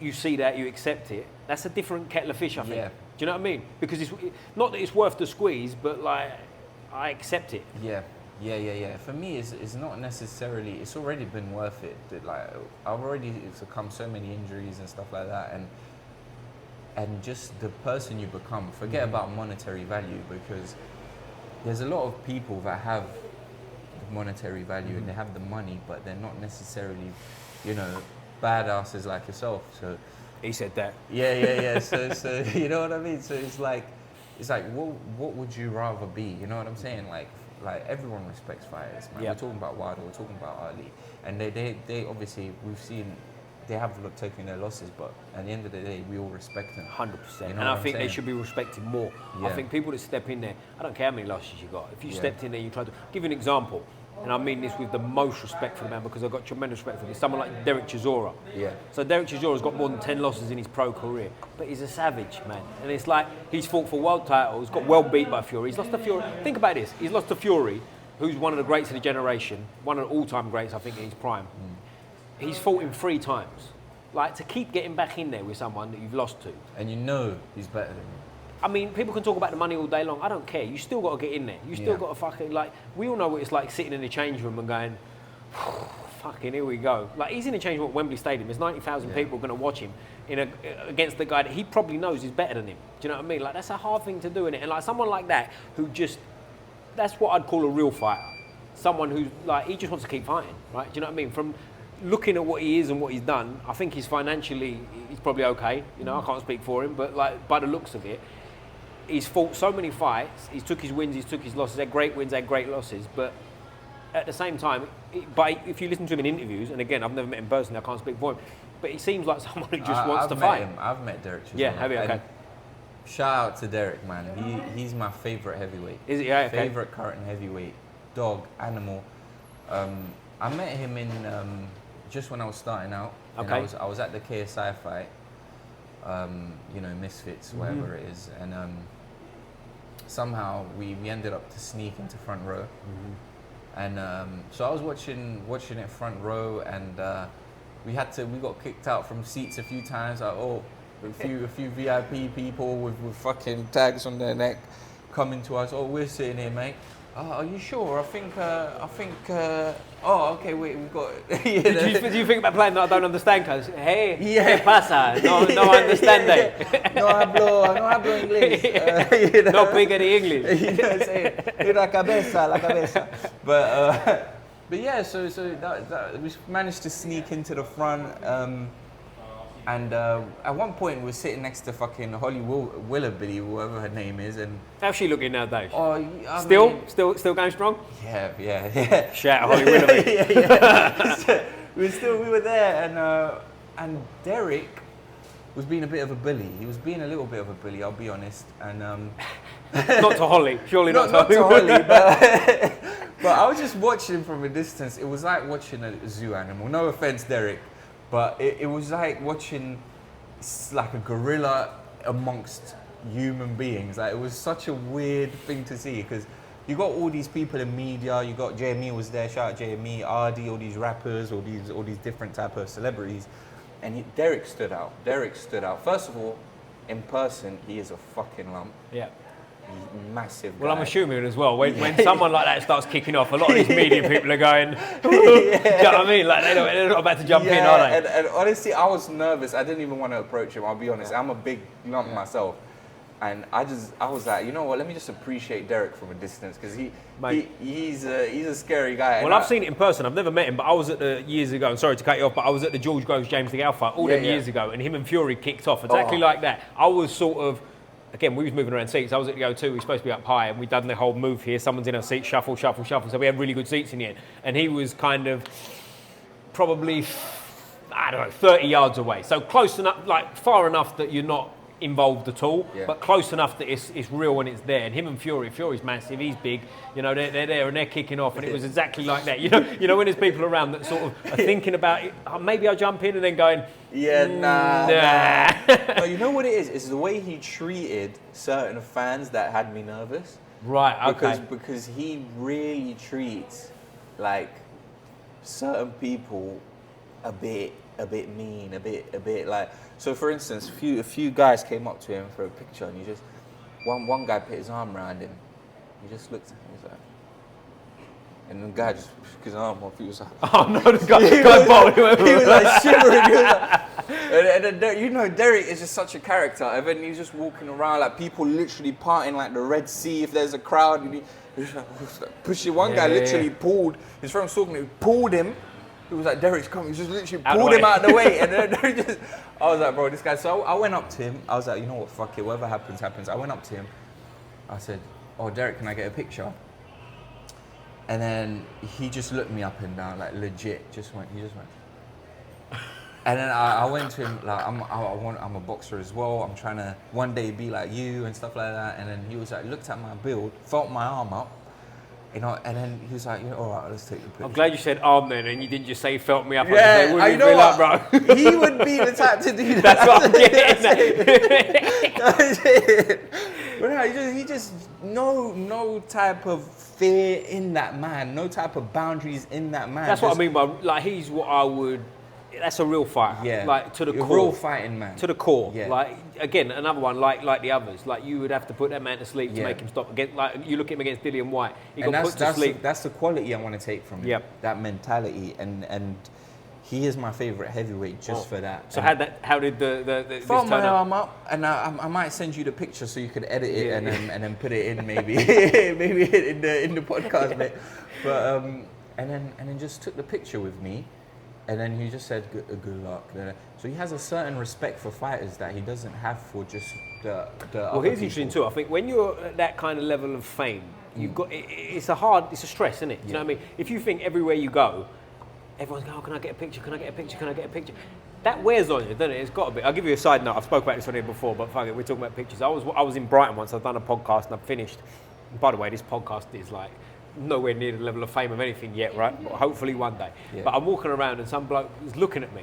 you see that, you accept it, that's a different kettle of fish, I think. Yeah. Do you know what I mean? Because it's not that it's worth the squeeze, but like, I accept it. Yeah. For me, it's not necessarily. It's already been worth it. Like I've already succumbed so many injuries and stuff like that, and just the person you become. Forget about monetary value, because there's a lot of people that have monetary value and they have the money, but they're not necessarily, you know, badasses like yourself. So he said that. Yeah. So you know what I mean. So it's like what would you rather be? You know what I'm saying? Like everyone respects fighters, man. We're talking about Wilder, we're talking about Ali, and they obviously, we've seen they have taken their losses, but at the end of the day, we all respect them. 100%. You know, and I think they should be respected more. Yeah. I think people that step in there, I don't care how many losses you got. If you stepped in there, you tried to give you an example. And I mean this with the most respect for the man, because I've got tremendous respect for him. Someone like Derek Chisora. Yeah. So Derek Chisora's got more than 10 losses in his pro career, but he's a savage, man. And it's like he's fought for world titles, got well beat by Fury. He's lost to Fury. Think about this. He's lost to Fury, who's one of the greats of the generation, one of the all-time greats, I think, in his prime. He's fought him 3 times. Like, to keep getting back in there with someone that you've lost to. And you know he's better than you. I mean, people can talk about the money all day long. I don't care. You still got to get in there. You still got to fucking, like, we all know what it's like sitting in the change room and going, fucking, here we go. Like, he's in the change room at Wembley Stadium. There's 90,000 people going to watch him against the guy that he probably knows is better than him. Do you know what I mean? Like, that's a hard thing to do, innit? And, like, someone like that who just, that's what I'd call a real fighter. Someone who's, like, he just wants to keep fighting, right? Do you know what I mean? From looking at what he is and what he's done, I think he's probably okay. You know, I can't speak for him, but, like, by the looks of it, he's fought so many fights. He's took his wins, he's took his losses. Had great wins, had great losses. But at the same time, if you listen to him in interviews, and again, I've never met him personally, I can't speak for him, but he seems like someone who just wants to fight. I've met Derek. Yeah, have you? Okay. Shout out to Derek, man. He's my favorite heavyweight. Is it? Yeah, okay. Favorite current heavyweight. Dog, animal. I met him in just when I was starting out. Okay. And I was at the KSI fight. You know, Misfits, whatever it is, and somehow we ended up to sneak into front row, and so I was watching it front row, and we got kicked out from seats a few times. Like, a few VIP people with fucking tags on their neck coming to us. Oh, we're sitting here, mate. Are you sure? I think Oh, okay, wait, we've got... Do you think about playing that I don't understand? Because, hey, ¿qué pasa? No understand. No hablo inglés. No speak any English. La cabeza. But yeah, so that we managed to sneak into the front. And at one point, we were sitting next to fucking Holly Willoughby, whoever her name is, and how's she looking nowadays? Oh, still going strong. Yeah. Shout out Holly Willoughby. Yeah. we were there, and Derek was being a bit of a bully. He was being a little bit of a bully, I'll be honest. And not to Holly, surely not to Holly, but I was just watching from a distance. It was like watching a zoo animal. No offense, Derek. But it was like watching like a gorilla amongst human beings. Like, it was such a weird thing to see, because you got all these people in media. You got JME was there, shout out JME, Ardy, all these rappers, all these different type of celebrities, and Derek stood out. First of all, in person, he is a fucking lump. Yeah. He's massive guy. Well, I'm assuming as well, when someone like that starts kicking off, a lot of these media people are going, do you know what I mean? Like, they're not about to jump in, are they? And honestly, I was nervous. I didn't even want to approach him, I'll be honest. I'm a big lump myself. And I was like, you know what, let me just appreciate Derek from a distance, because he's a scary guy. Well, I've seen it in person. I've never met him, but I was at the years ago, and sorry to cut you off, but I was at the George Groves James the Alpha years ago, and him and Fury kicked off exactly like that. I was sort of, again, we was moving around seats. I was at the O2, we were supposed to be up high, and we'd done the whole move here. Someone's in our seat, shuffle. So we had really good seats in the end. And he was kind of probably, I don't know, 30 yards away. So close enough, like far enough that you're not involved at all, but close enough that it's real when it's there. And him and Fury's massive, he's big, you know, they're there and they're kicking off, and it was exactly like that. You know when there's people around that sort of are thinking about it, maybe I'll jump in, and then going, nah. No, you know what it is? It's the way he treated certain fans that had me nervous. Right, okay. Because he really treats like certain people a bit mean, a bit like. So, for instance, a few guys came up to him for a picture, and one guy put his arm around him. He just looked at him, he was like, and the guy just took his arm off. He was like, oh no, the guy he was like shivering. He was like, and you know, Derek is just such a character. And then he's just walking around like people literally parting like the Red Sea if there's a crowd. And he's like pushing. One guy literally pulled his friend was talking to him, pulled him. He was like, Derek's coming. He just literally pulled him out of the way. And then I was like, bro, this guy. So I went up to him. I was like, you know what, fuck it. Whatever happens, happens. I went up to him. I said, oh, Derek, can I get a picture? And then he just looked me up and down, like legit. He just went. And then I went to him, like, I'm a boxer as well. I'm trying to one day be like you and stuff like that. And then he was like, looked at my build, felt my arm up. You know, and then he was like, all right, let's take the picture. I'm glad you said arm then, and you didn't just say felt me up. Yeah, I know what, bro. He would be the type to do that. That's what I'm getting at. But no, he just no type of fear in that man, no type of boundaries in that man. That's what I mean by, like, he's what I would. That's a real fighter. Yeah. Like, to the core. A real fighting man. To the core. Yeah. Like, again, another one like the others. Like, you would have to put that man to sleep to make him stop. Again, like, you look at him against Dillian White. He got put to sleep. That's the quality I want to take from him. Yep. That mentality. And he is my favourite heavyweight just for that. So how did this turn my out? arm up, and I might send you the picture so you could edit it and then put it in maybe in the podcast bit. But and then just took the picture with me. And then he just said, good luck. So he has a certain respect for fighters that he doesn't have for just the Well, here's interesting too. I think when you're at that kind of level of fame, you've got it's a stress, isn't it? Do you know what I mean? If you think everywhere you go, everyone's going, oh, can I get a picture? Can I get a picture? Can I get a picture? That wears on you, doesn't it? It's got to be. I'll give you a side note. I've spoke about this on here before, but fuck it, we're talking about pictures. I was in Brighton once. I've done a podcast and I've finished. And by the way, this podcast is like nowhere near the level of fame of anything yet, right? But hopefully one day. Yeah. But I'm walking around and some bloke is looking at me,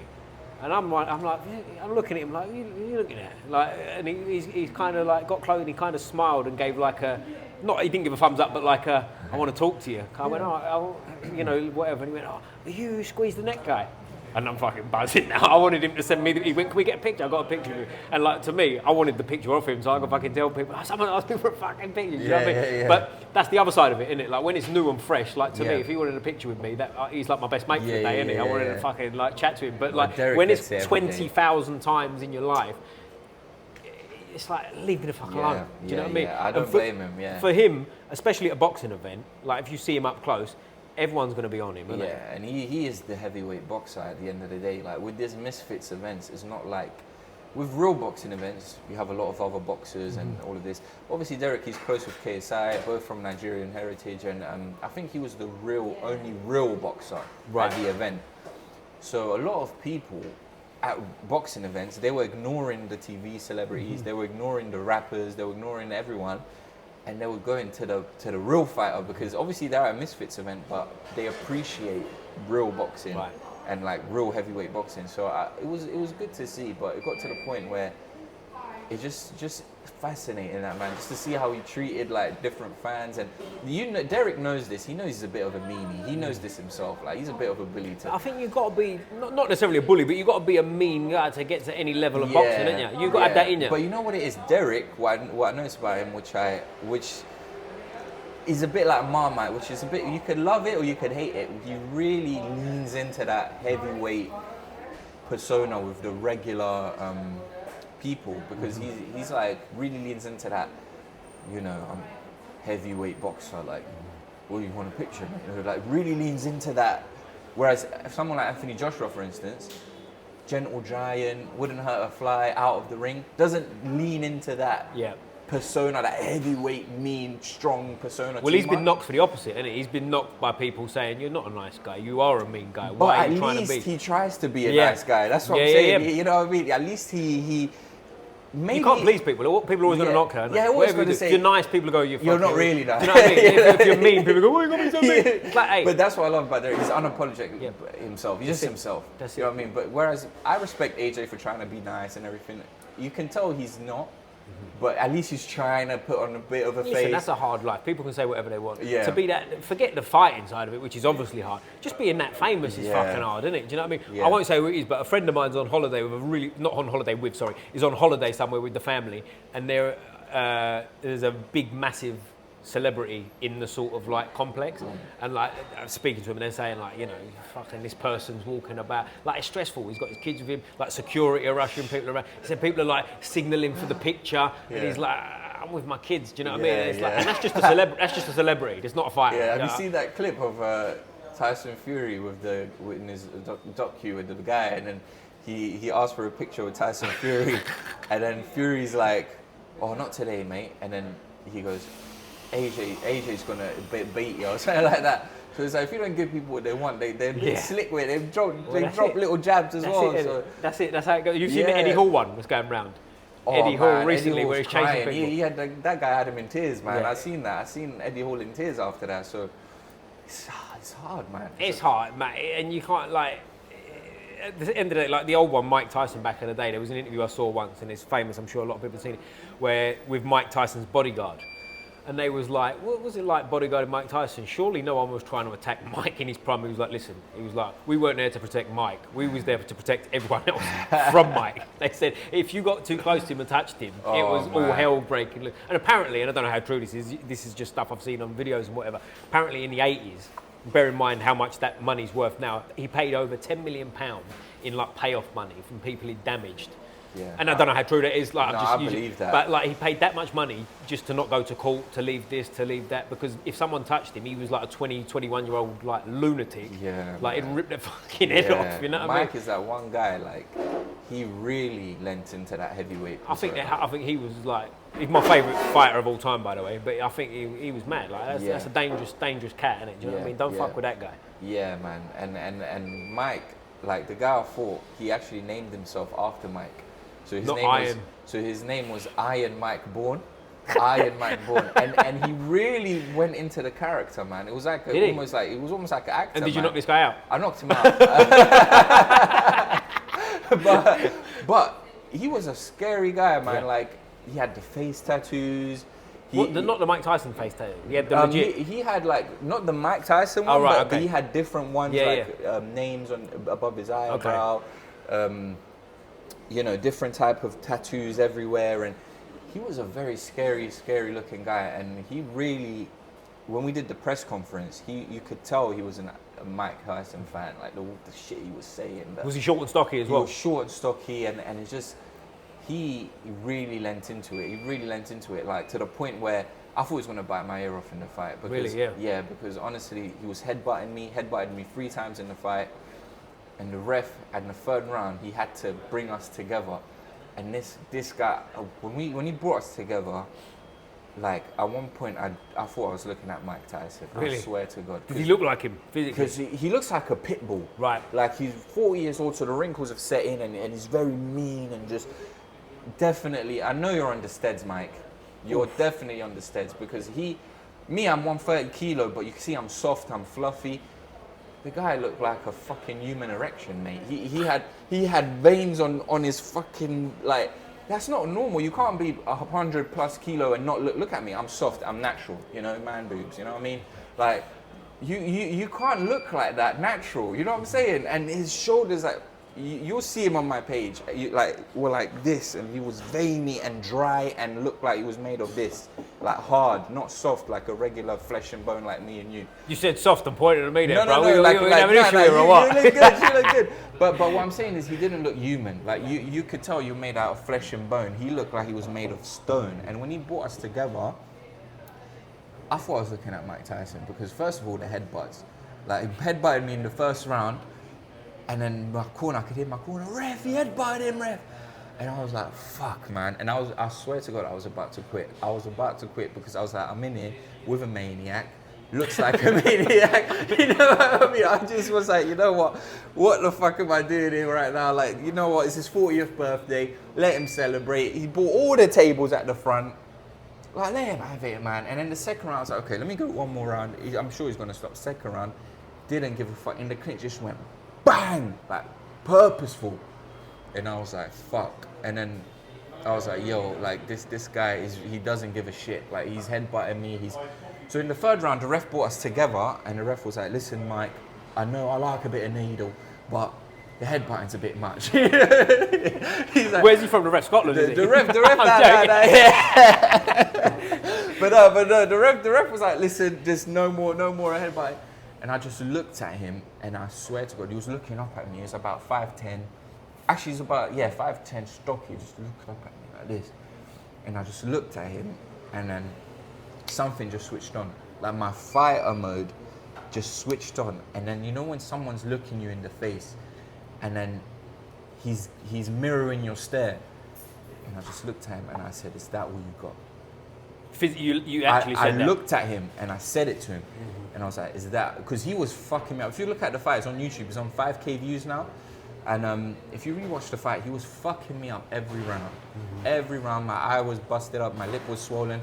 and I'm looking at him like, what are you looking at? Like, and he's kind of like got close and he kind of smiled and gave like a, not, he didn't give a thumbs up, but like a, I want to talk to you. I went, oh, you know, whatever. And he went, oh, are you Squeeze the Neck guy? And I'm fucking buzzing now. I wanted him to send me. He went, "Can we get a picture?" I got a picture of him. And like to me, I wanted the picture of him, so I could fucking tell people, "Oh, someone asked me for a fucking picture." You know what I mean? Yeah. But that's the other side of it, isn't it? Like when it's new and fresh. Like to me, if he wanted a picture with me, that he's like my best mate for the day, isn't he? I wanted to fucking like chat to him. But like when it's 20,000 times in your life, it's like leave me the fuck alone. Do you know what I mean? I don't blame him. Yeah. For him, especially at a boxing event, like if you see him up close, everyone's going to be on him, isn't Yeah, and he is the heavyweight boxer at the end of the day. Like with these misfits events, it's not like with real boxing events. You have a lot of other boxers and all of this. Obviously, Derek, he's close with KSI, both from Nigerian heritage, and I think he was the only real boxer at the event. So a lot of people at boxing events, they were ignoring the TV celebrities, they were ignoring the rappers, they were ignoring everyone. And they would go into the real fighter because obviously they're at a Misfits event, but they appreciate real boxing and like real heavyweight boxing. So it was good to see, but it got to the point where it just fascinating that man, just to see how he treated like different fans. And Derek knows this. He knows he's a bit of a meanie. He knows this himself. Like he's a bit of a bully. I think you've got to be not necessarily a bully, but you've got to be a mean guy to get to any level of boxing, haven't you? You've got to have that in you. But you know what it is, Derek. What I noticed about him, which is a bit like Marmite, which is a bit, you could love it or you could hate it. He really leans into that heavyweight persona with the regular people, because he's like really leans into that, you know, heavyweight boxer, like, well, you want a picture, like really leans into that. Whereas if someone like Anthony Joshua, for instance, gentle giant, wouldn't hurt a fly, out of the ring, doesn't lean into that persona, that heavyweight, mean, strong persona. Well, he's been knocked for the opposite, hasn't he? He's been knocked by people saying, "You're not a nice guy. You are a mean guy. Why are you trying to be?" But at least he tries to be a nice guy. That's what I'm saying. You know what I mean? At least he maybe, you can't please people. People are always going to knock her. Always going to say, if you're nice, people go, "You're not really nice." Do you know what I mean? If you're mean, people go, "Oh, you got me so mean." It's like, hey. But that's what I love about Derek. He's unapologetic himself. He's just himself. You know what I mean? But whereas I respect AJ for trying to be nice and everything, you can tell he's not. But at least he's trying to put on a bit of a face. Listen, that's a hard life. People can say whatever they want. To be that, forget the fighting side of it, which is obviously hard. Just being that famous is fucking hard, isn't it? Do you know what I mean? I won't say who it is, but a friend of mine's on holiday with is on holiday somewhere with the family, and there's a big, massive celebrity in the sort of like complex, and like I'm speaking to him and they're saying like, you know, fucking this person's walking about, like it's stressful, he's got his kids with him, like security are rushing people around, he said people are like signalling for the picture and he's like, I'm with my kids, do you know what I mean? And it's like, and that's just a celebrity, it's not a fighter. Have you seen that clip of Tyson Fury in his docu with the guy, and then he asked for a picture with Tyson Fury and then Fury's like, "Oh, not today, mate," and then he goes, AJ's gonna beat you or something like that. So it's like, if you don't give people what they want, they're a bit slick with it. They drop little jabs as well. That's it. That's how it goes. You've seen the Eddie Hall one was going round. Eddie Hall recently, where he's chasing people. He had that guy had him in tears, man. I seen that. I seen Eddie Hall in tears after that. So it's hard, man. It's hard, man, and you can't like. At the end of the day, like the old one, Mike Tyson back in the day, there was an interview I saw once, and it's famous. I'm sure a lot of people have seen it, where with Mike Tyson's bodyguard. And they was like, what was it like bodyguarding Mike Tyson? Surely no one was trying to attack Mike in his prime. He was like, listen, we weren't there to protect Mike. We was there to protect everyone else from Mike. They said, if you got too close to him and touched him, it was all hell breaking loose. And apparently, and I don't know how true this is just stuff I've seen on videos and whatever. Apparently in the 80s, bear in mind how much that money's worth now, he paid over £10 million in like payoff money from people he'd damaged. Yeah. And I don't know how true that is. Like, I believe that. But like, he paid that much money just to not go to court, to leave this, to leave that, because if someone touched him, he was like a 21-year-old like lunatic. Yeah. Like he'd rip their fucking head off. You know what I mean? Mike is that one guy. Like he really lent into that heavyweight. I think he was like, he's my favourite fighter of all time, by the way. But I think he was mad. Like that's a dangerous cat, isn't it? Do you know what I mean? Don't fuck with that guy. Yeah, man. And Mike, like the guy I fought, he actually named himself after Mike. So his name was Iron Mike Bourne. Iron Mike Bourne. And he really went into the character, man. It was like almost like an actor. And did you knock this guy out? I knocked him out. but he was a scary guy, man. Yeah. Like he had the face tattoos. Not the Mike Tyson face tattoo. He had the legit. He had like not the Mike Tyson one, but he had different ones names on above his eyebrow. Okay. You know, different type of tattoos everywhere, and he was a very scary looking guy. And he really, when we did the press conference, you could tell he was a Mike Tyson fan. Like the shit he was saying. Was he short and stocky as well? He was short and stocky, and it's just. He really lent into it. He really lent into it, like to the point where I thought he was going to bite my ear off in the fight. Because, really? Yeah, because honestly, he was headbutting me 3 times in the fight. And the ref, in the third round, he had to bring us together. And this guy, when he brought us together, like at one point, I thought I was looking at Mike Tyson. Really? I swear to God. Did he look like him physically? Because he looks like a pit bull. Right. Like he's 40 years old, so the wrinkles have set in, and he's very mean and just. Definitely, I know you're under Steads, Mike. You're definitely under Steads because I'm 130 kilo, but you can see I'm soft, I'm fluffy. The guy looked like a fucking human erection, mate. He had veins on his fucking, like, that's not normal. You can't be 100+ kilo and not look at me. I'm soft, I'm natural, you know, man boobs, you know what I mean? Like, you can't look like that natural, you know what I'm saying? And his shoulders, like, you'll see him on my page, were like this, and he was veiny and dry and looked like he was made of this, like hard, not soft, like a regular flesh and bone like me and you. You said soft and pointed at me there, bro. No, we have an issue here or what? You look good. But what I'm saying is he didn't look human. Like you could tell you're made out of flesh and bone. He looked like he was made of stone. And when he brought us together, I thought I was looking at Mike Tyson because first of all, the headbutts. Like he headbutted me in the first round. And then I could hear my corner, ref, he headbutted him, ref. And I was like, fuck, man. And I swear to God, I was about to quit. I was about to quit because I was like, I'm in here with a maniac. Looks like a maniac. You know what I mean? I just was like, you know what? What the fuck am I doing here right now? Like, you know what? It's his 40th birthday. Let him celebrate. He bought all the tables at the front. Like, let him have it, man. And then the second round, I was like, okay, let me go one more round. I'm sure he's going to stop. Second round, didn't give a fuck. And the clinch just went bang, like purposeful. And I was like, fuck. And then I was like, yo, like this guy he doesn't give a shit. Like he's headbutting me. So in the third round, the ref brought us together, and the ref was like, listen, Mike, I know I like a bit of needle, but the headbutting's a bit much. He's like, where's he from? The ref, Scotland, is he? The ref, But the ref was like, listen, just no more headbutting. And I just looked at him, and I swear to God, he was looking up at me. He was about 5'10". Actually, he's about 5'10", stocky, just looking up at me like this. And I just looked at him, and then something just switched on. Like my fighter mode just switched on. And then you know when someone's looking you in the face, and then he's mirroring your stare. And I just looked at him, and I said, "Is that what you got?" You actually said that? I looked at him and I said it to him. Mm-hmm. And I was like, is that... Because he was fucking me up. If you look at the fight, it's on YouTube. It's on 5K views now. And if you rewatch the fight, he was fucking me up every round. Mm-hmm. Every round, my eye was busted up, my lip was swollen.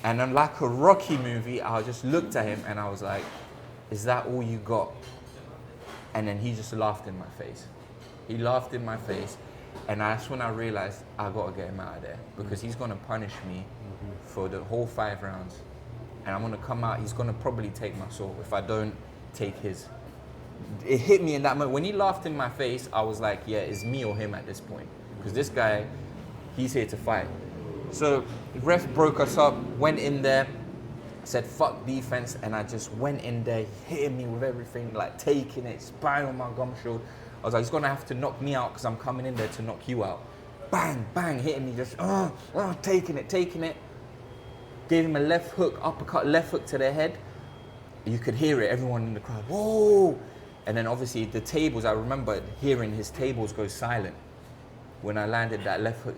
And then like a Rocky movie, I just looked at him and I was like, is that all you got? And then he just laughed in my face. He laughed in my face. And that's when I realized I got to get him out of there because he's going to punish me for the whole 5 rounds. And I'm going to come out, he's going to probably take my soul if I don't take his. It hit me in that moment. When he laughed in my face, I was like, yeah, it's me or him at this point. Because this guy, he's here to fight. So the ref broke us up, went in there, said fuck defense, and I just went in there, hitting me with everything, like taking it, spying on my gum shield. I was like, he's gonna have to knock me out because I'm coming in there to knock you out. Bang, bang, hitting me, just taking it. Gave him a left hook, uppercut, left hook to the head. You could hear it, everyone in the crowd, whoa! And then obviously the tables, I remember hearing his tables go silent. When I landed that left hook,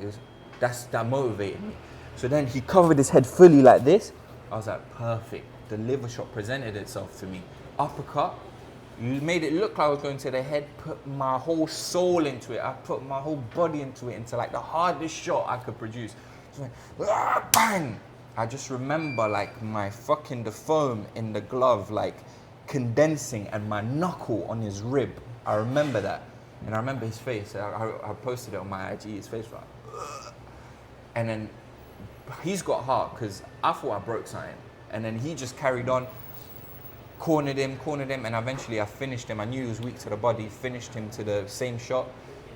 that motivated me. So then he covered his head fully like this. I was like, perfect. The liver shot presented itself to me. Uppercut, you made it look like I was going to the head, put my whole soul into it. I put my whole body into it, into like the hardest shot I could produce. So like, bang! I just remember like the foam in the glove, like condensing and my knuckle on his rib. I remember that. And I remember his face. I posted it on my IG, his face was like, and then he's got heart because I thought I broke something. And then he just carried on, cornered him, and eventually I finished him. I knew he was weak to the body, finished him to the same shot,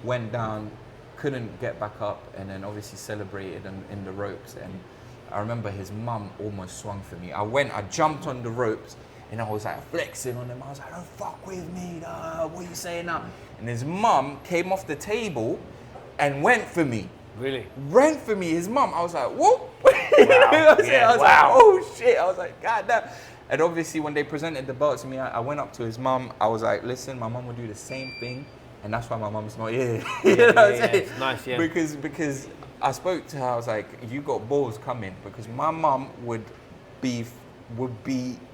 went down, couldn't get back up, and then obviously celebrated in the ropes. And I remember his mum almost swung for me. I jumped on the ropes, and I was like flexing on him. I was like, don't fuck with me, what are you saying now? And his mum came off the table and went for me. Really? Went for me, his mum. I was like, whoa. Wow. I was Yeah, like, wow. oh shit. I was like, God damn. And obviously when they presented the belt to me, I went up to his mum. I was like, listen, my mum will do the same thing. And that's why my mum's not here. You know what I'm saying? It's nice, yeah. Because I spoke to her, I was like, you got balls coming. Because my mum would be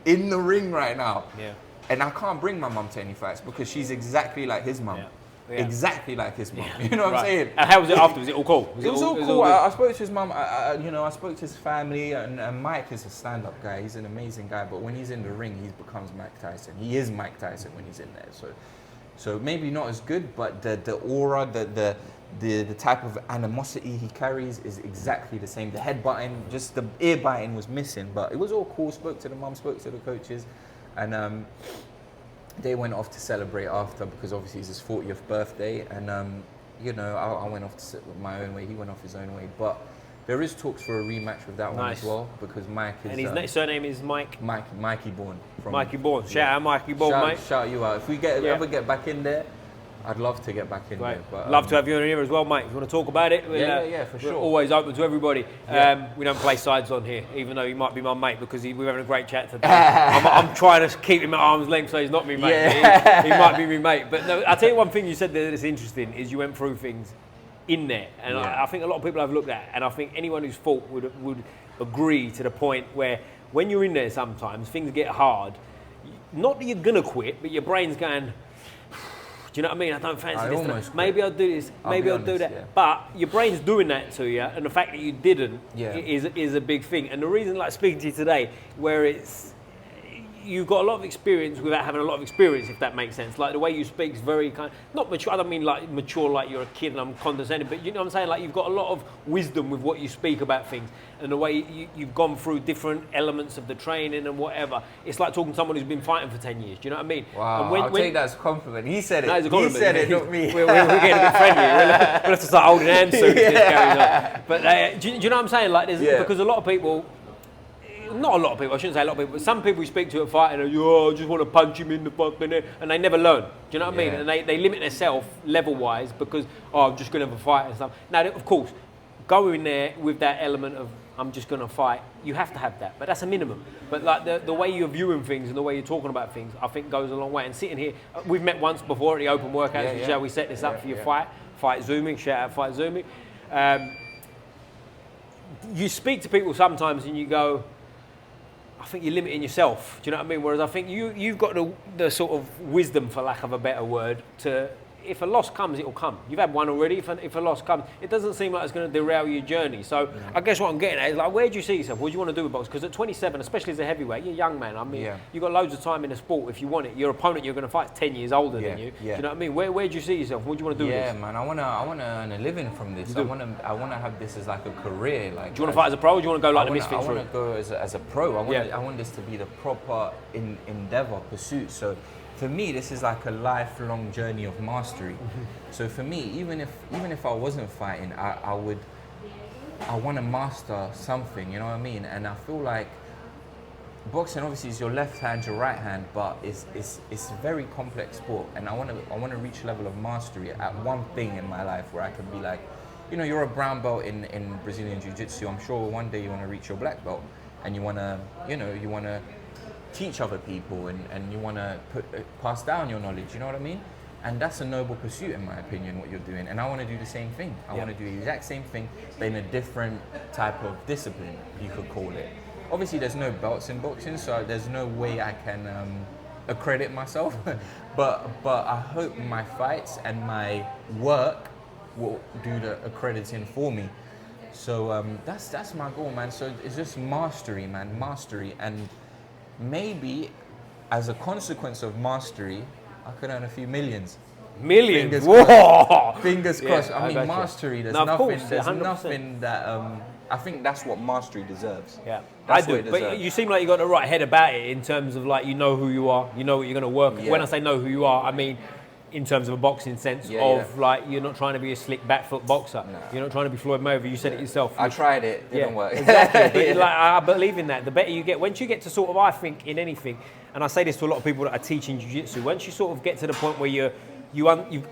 in the ring right now. Yeah. And I can't bring my mum to any fights because she's exactly like his mum. Yeah. Yeah. Exactly like his mum. You know what I'm saying? And how was it after? Was it all cool? It was all cool. I spoke to his mum. I spoke to his family, and Mike is a stand-up guy. He's an amazing guy. But when he's in the ring, he becomes Mike Tyson. He is Mike Tyson when he's in there. So maybe not as good, but the aura, the type of animosity he carries is exactly the same. The head-butting, just the ear-biting was missing. But it was all cool. Spoke to the mum, spoke to the coaches, and they went off to celebrate after because obviously it's his 40th birthday, and I went off to my own way. He went off his own way, but there is talks for a rematch with that one as well because Mike is. And his surname is Mike. Mikey Bourne. Mikey Bourne. Shout out Mikey Bourne, mate. Shout you out. If we ever get back in there, I'd love to get back in there. But, love to have you on here as well, mate. If you want to talk about it, for sure. We're always open to everybody. Yeah. We don't play sides on here, even though he might be my mate because we're having a great chat today. I'm trying to keep him at arm's length so he's not me mate. Yeah. He might be me mate. But no, I'll tell you one thing you said there that's interesting is you went through things in there. And I think a lot of people have looked at it, and I think anyone who's fought would agree to the point where when you're in there sometimes, things get hard. Not that you're going to quit, but your brain's going, do you know what I mean? I don't fancy this. Maybe I'll do this. Maybe I'll do that. Yeah. But your brain's doing that to you, and the fact that you didn't is a big thing. And the reason, like speaking to you today, where you've got a lot of experience without having a lot of experience, if that makes sense. Like the way you speak is very kind of, not mature. I don't mean like mature like you're a kid and I'm condescending, but you know what I'm saying? Like you've got a lot of wisdom with what you speak about things and the way you've gone through different elements of the training and whatever. It's like talking to someone who's been fighting for 10 years. Do you know what I mean? Wow, I'll take that as a compliment. He said it. No, it's a compliment. He said it, not me. We're getting a bit friendly. We'll have to start holding hands soon. But do you know what I'm saying? Like, because a lot of people, not a lot of people, I shouldn't say a lot of people, but some people you speak to at fighting are, I just want to punch him in the fucking head, and they never learn. Do you know what I mean? And they limit themselves level-wise because, I'm just going to have a fight and stuff. Now, of course, go in there with that element of, I'm just going to fight. You have to have that, but that's a minimum. But like the way you're viewing things and the way you're talking about things, I think goes a long way. And sitting here, we've met once before at the open workouts, shall we set this up for your fight? Fight Zumi, shout out Fight Zumi. You speak to people sometimes and you go, I think you're limiting yourself. Do you know what I mean? Whereas I think you've got the sort of wisdom, for lack of a better word, to, if a loss comes, it'll come. You've had one already. If a loss comes, it doesn't seem like it's going to derail your journey. So I guess what I'm getting at is like, where do you see yourself? What do you want to do with boxing? Because at 27, especially as a heavyweight, you're a young man. I mean, you've got loads of time in the sport if you want it. Your opponent you're going to fight is 10 years older than you. Do you know what I mean? Where do you see yourself? What do you want to do with this? Yeah, man. I want to earn a living from this. I want to have this as like a career. Like, do you want to fight as a pro or do you want to go like the Misfits? I want to go as a pro. I want this to be the proper endeavor, pursuit. So for me, this is like a lifelong journey of mastery. So for me, even if I wasn't fighting, I want to master something, you know what I mean? And I feel like boxing obviously is your left hand, your right hand, but it's a very complex sport. And I want to reach a level of mastery at one thing in my life where I can be like, you're a brown belt in Brazilian Jiu Jitsu. I'm sure one day you want to reach your black belt, and you want to teach other people and you want to pass down your knowledge, you know what I mean? And that's a noble pursuit in my opinion, what you're doing. And I want to do the same thing. I want to do the exact same thing, but in a different type of discipline, you could call it. Obviously there's no belts in boxing, so there's no way I can accredit myself. but I hope my fights and my work will do the accrediting for me. So that's my goal, man. So it's just mastery, man, mastery. And maybe as a consequence of mastery, I could earn a few millions. Millions. Whoa! Fingers crossed. Yeah, I mean, got you. mastery. There's No, of nothing. course, There's 100%. nothing that. I think that's what mastery deserves. Yeah, That's I do. what it But deserves. you seem like you got the right head about it in terms of like you know who you are, you know what you're going to work. Yeah. When I say know who you are, I mean in terms of a boxing sense of like you're not trying to be a slick back foot boxer. No. You're not trying to be Floyd Mayweather. You said it yourself. I tried it. Didn't work. Exactly. But like, I believe in that. The better you get, once you get to sort of, I think in anything, and I say this to a lot of people that are teaching Jiu Jitsu, once you sort of get to the point where you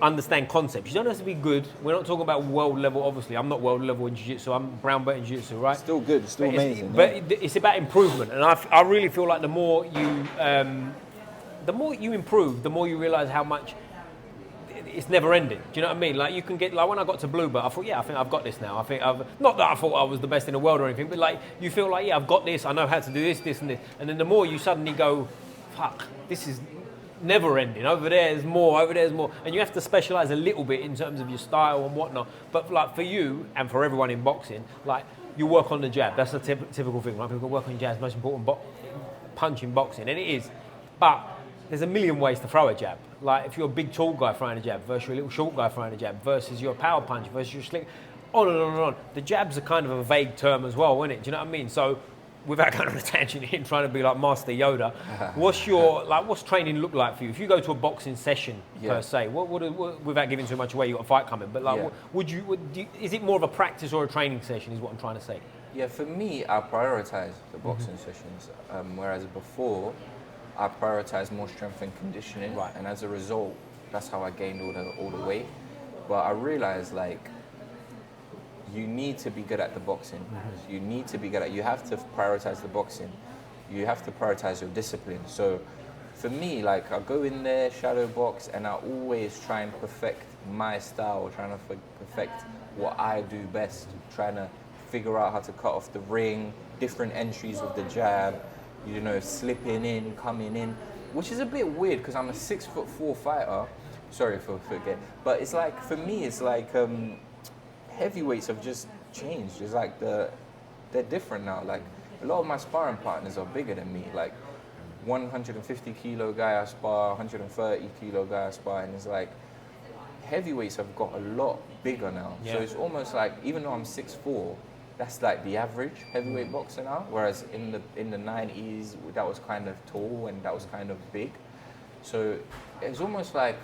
understand concepts. You don't have to be good. We're not talking about world level, obviously. I'm not world level in Jiu-Jitsu. I'm brown belt in Jiu-Jitsu, right? Still good. Still amazing. But it's about improvement. And I really feel like the more you improve, the more you realise how much it's never ending. Do you know what I mean? Like you can get, like when I got to blue belt, I thought, I think I've got this now. I think not that I thought I was the best in the world or anything, but like you feel like, I've got this. I know how to do this, this and this. And then the more you suddenly go, fuck, this is never ending. Over there's more, and you have to specialize a little bit in terms of your style and whatnot. But like for you and for everyone in boxing, like you work on the jab. That's a typical thing, right? People work on jab, most important punch in boxing, and it is. But there's a million ways to throw a jab. Like if you're a big tall guy throwing a jab versus you're a little short guy throwing a jab versus you're a power punch versus you're slick, on and on and on. The jabs are kind of a vague term as well, isn't it? Do you know what I mean? So without going on a tangent here and trying to be like Master Yoda, what's training look like for you? If you go to a boxing session per se, what without giving too much away, you got a fight coming, but like, is it more of a practice or a training session? Is what I'm trying to say. Yeah, for me, I prioritize the boxing sessions, whereas before, I prioritize more strength and conditioning, right? And as a result, that's how I gained all the weight. But I realized like, you need to be good at the boxing. You need to be good at. You have to prioritize the boxing. You have to prioritize your discipline. So, for me, like I go in there, shadow box, and I always try and perfect my style, trying to perfect what I do best, trying to figure out how to cut off the ring, different entries with the jab, slipping in, coming in, which is a bit weird because I'm a 6'4" fighter. Sorry for forget, but it's like for me, it's like heavyweights have just changed. It's like they're different now. Like a lot of my sparring partners are bigger than me. Like 150 kilo guy I spar, 130 kilo guy I spar, and it's like heavyweights have got a lot bigger now. Yeah. So it's almost like even though I'm 6'4", that's like the average heavyweight boxer now. Whereas in the 90s, that was kind of tall and that was kind of big. So it's almost like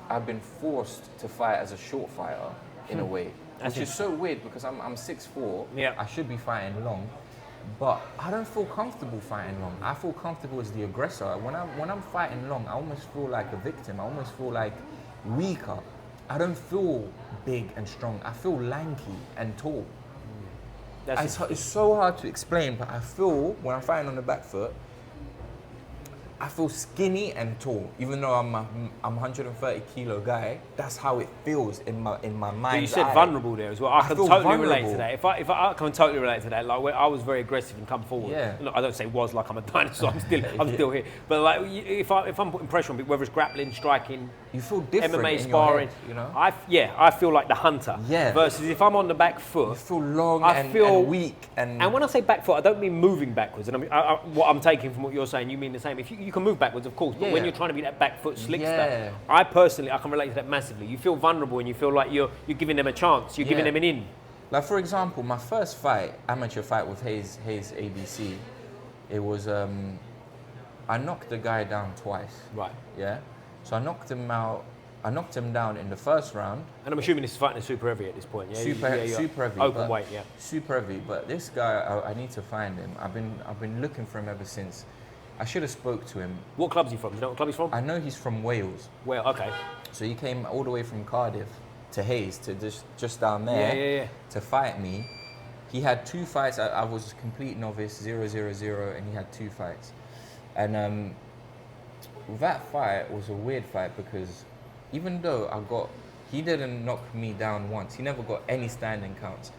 I've been forced to fight as a short fighter in a way, which is so weird because I'm 6'4". Yeah. I should be fighting long, but I don't feel comfortable fighting long. I feel comfortable as the aggressor. When I'm fighting long, I almost feel like a victim. I almost feel like weaker. I don't feel big and strong. I feel lanky and tall. It's so hard to explain, but I feel when I'm fighting on the back foot, I feel skinny and tall. Even though I'm 130 kilo guy, that's how it feels in my mind. But you said vulnerable there as well. I can totally relate to that. If I can totally relate to that. Like when I was very aggressive and come forward. Yeah. No, I don't say was like I'm a dinosaur. I'm still here. But like if I'm putting pressure on people, whether it's grappling, striking, you feel different. MMA sparring, in your head, I feel like the hunter. Yeah. Versus if I'm on the back foot, you feel long and weak and when I say back foot, I don't mean moving backwards. And what I'm taking from what you're saying, you mean the same. If you can move backwards, of course, but when you're trying to be that back foot slick stuff, I can relate to that massively. You feel vulnerable and you feel like you're giving them a chance. You're giving them an in. Like for example, my first fight, amateur fight with Hayes ABC, it was I knocked the guy down twice. Right. Yeah. So I knocked him out. I knocked him down in the first round. And I'm assuming this is fighting a super heavy at this point. Yeah. Super heavy. Open weight. Yeah. Super heavy. But this guy, I need to find him. I've been looking for him ever since. I should have spoke to him. What club's he from? Do you know what club he's from? I know he's from Wales. Well, okay. So he came all the way from Cardiff to Hayes to just down there to fight me. He had 2 fights. I was a complete novice, 0-0-0, and he had 2 fights. And that fight was a weird fight because even though he didn't knock me down once. He never got any standing counts.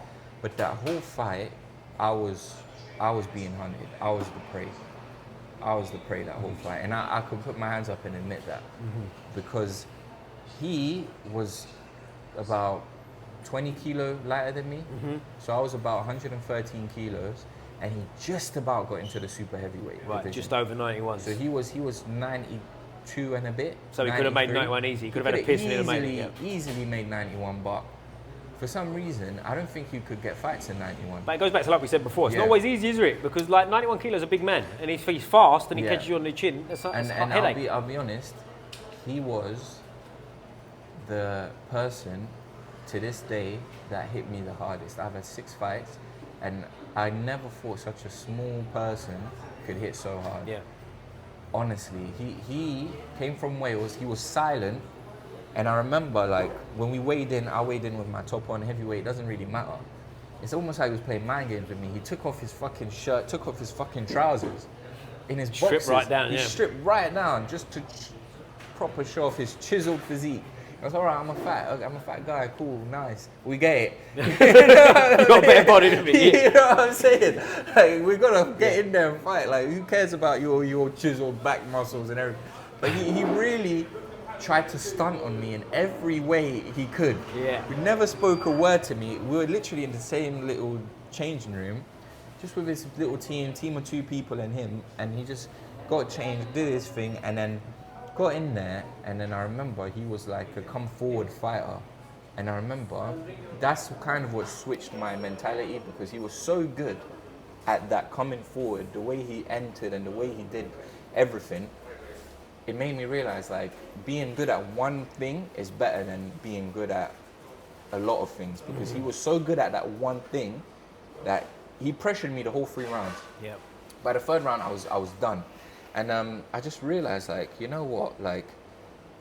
But that whole fight, I was being hunted. I was the prey. I was the prey that whole fight. And I could put my hands up and admit that. Because he was about 20 kilo lighter than me. So I was about 113 kilos. And he just about got into the super heavyweight division. Just over 91. So he was 92 and a bit. So he could have made 91 easy. He could have had a piss and made it. Easily made 91, but for some reason, I don't think you could get fights in 91. But it goes back to like we said before. It's not always easy, is it? Because like 91 kilos is a big man, and he's fast, and he catches you on the chin. That's a headache. I'll be honest, he was the person to this day that hit me the hardest. I've had 6 fights, and I never thought such a small person could hit so hard. Yeah. Honestly, he came from Wales. He was silent, and I remember like when we weighed in, I weighed in with my top on heavyweight. It doesn't really matter. It's almost like he was playing mind games with me. He took off his fucking shirt, took off his fucking trousers, in his boxers. Stripped right down. He stripped right down just to proper show off his chiseled physique. I was all right. I'm a fat guy. Cool, nice. We get it. You got a better body than me. You know what I'm saying? Like we gotta get in there and fight. Like who cares about your chiseled back muscles and everything? But he really tried to stunt on me in every way he could. Yeah. He never spoke a word to me. We were literally in the same little changing room, just with his little team of 2 people and him, and he just got changed, did his thing, and then got in there, and then I remember he was like a come forward fighter, and I remember that's kind of what switched my mentality, because he was so good at that coming forward, the way he entered and the way he did everything. It made me realize like being good at one thing is better than being good at a lot of things, because he was so good at that one thing that he pressured me the whole 3 rounds. Yeah. By the 3rd round, I was done. And I just realized, like, you know what, like,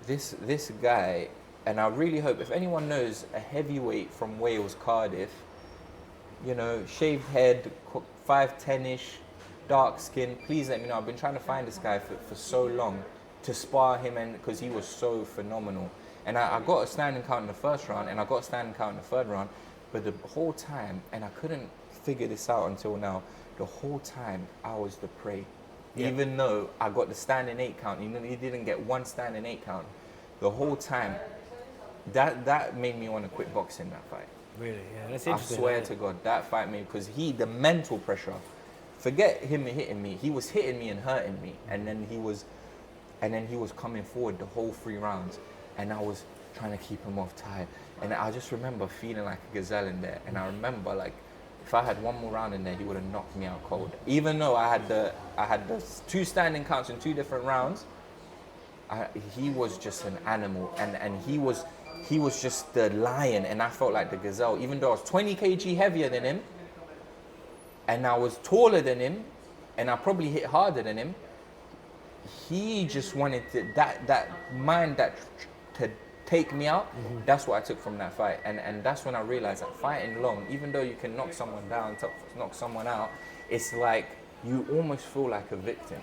this guy, and I really hope, if anyone knows a heavyweight from Wales, Cardiff, you know, shaved head, 5'10"-ish, dark skin, please let me know. I've been trying to find this guy for so long to spar him, and because he was so phenomenal. And I got a standing count in the 1st round, and I got a standing count in the 3rd round, but the whole time, and I couldn't figure this out until now, the whole time I was the prey. Yeah. Even though I got the standing 8 count, he didn't get 1 standing 8 count. The whole time, that made me want to quit boxing, that fight. Really? Yeah, that's interesting. I swear to God, that fight made, because the mental pressure, forget him hitting me, he was hitting me and hurting me, and then he was coming forward the whole 3 rounds, and I was trying to keep him off tight, and I just remember feeling like a gazelle in there, and I remember like, if I had 1 more round in there, he would have knocked me out cold. Even though I had the 2 standing counts in 2 different rounds, he was just an animal, and he was just the lion, and I felt like the gazelle. Even though I was 20 kg heavier than him, and I was taller than him, and I probably hit harder than him, he just wanted that mind that to take me out. That's what I took from that fight, and that's when I realized that fighting long, even though you can knock someone down, knock someone out, it's like you almost feel like a victim,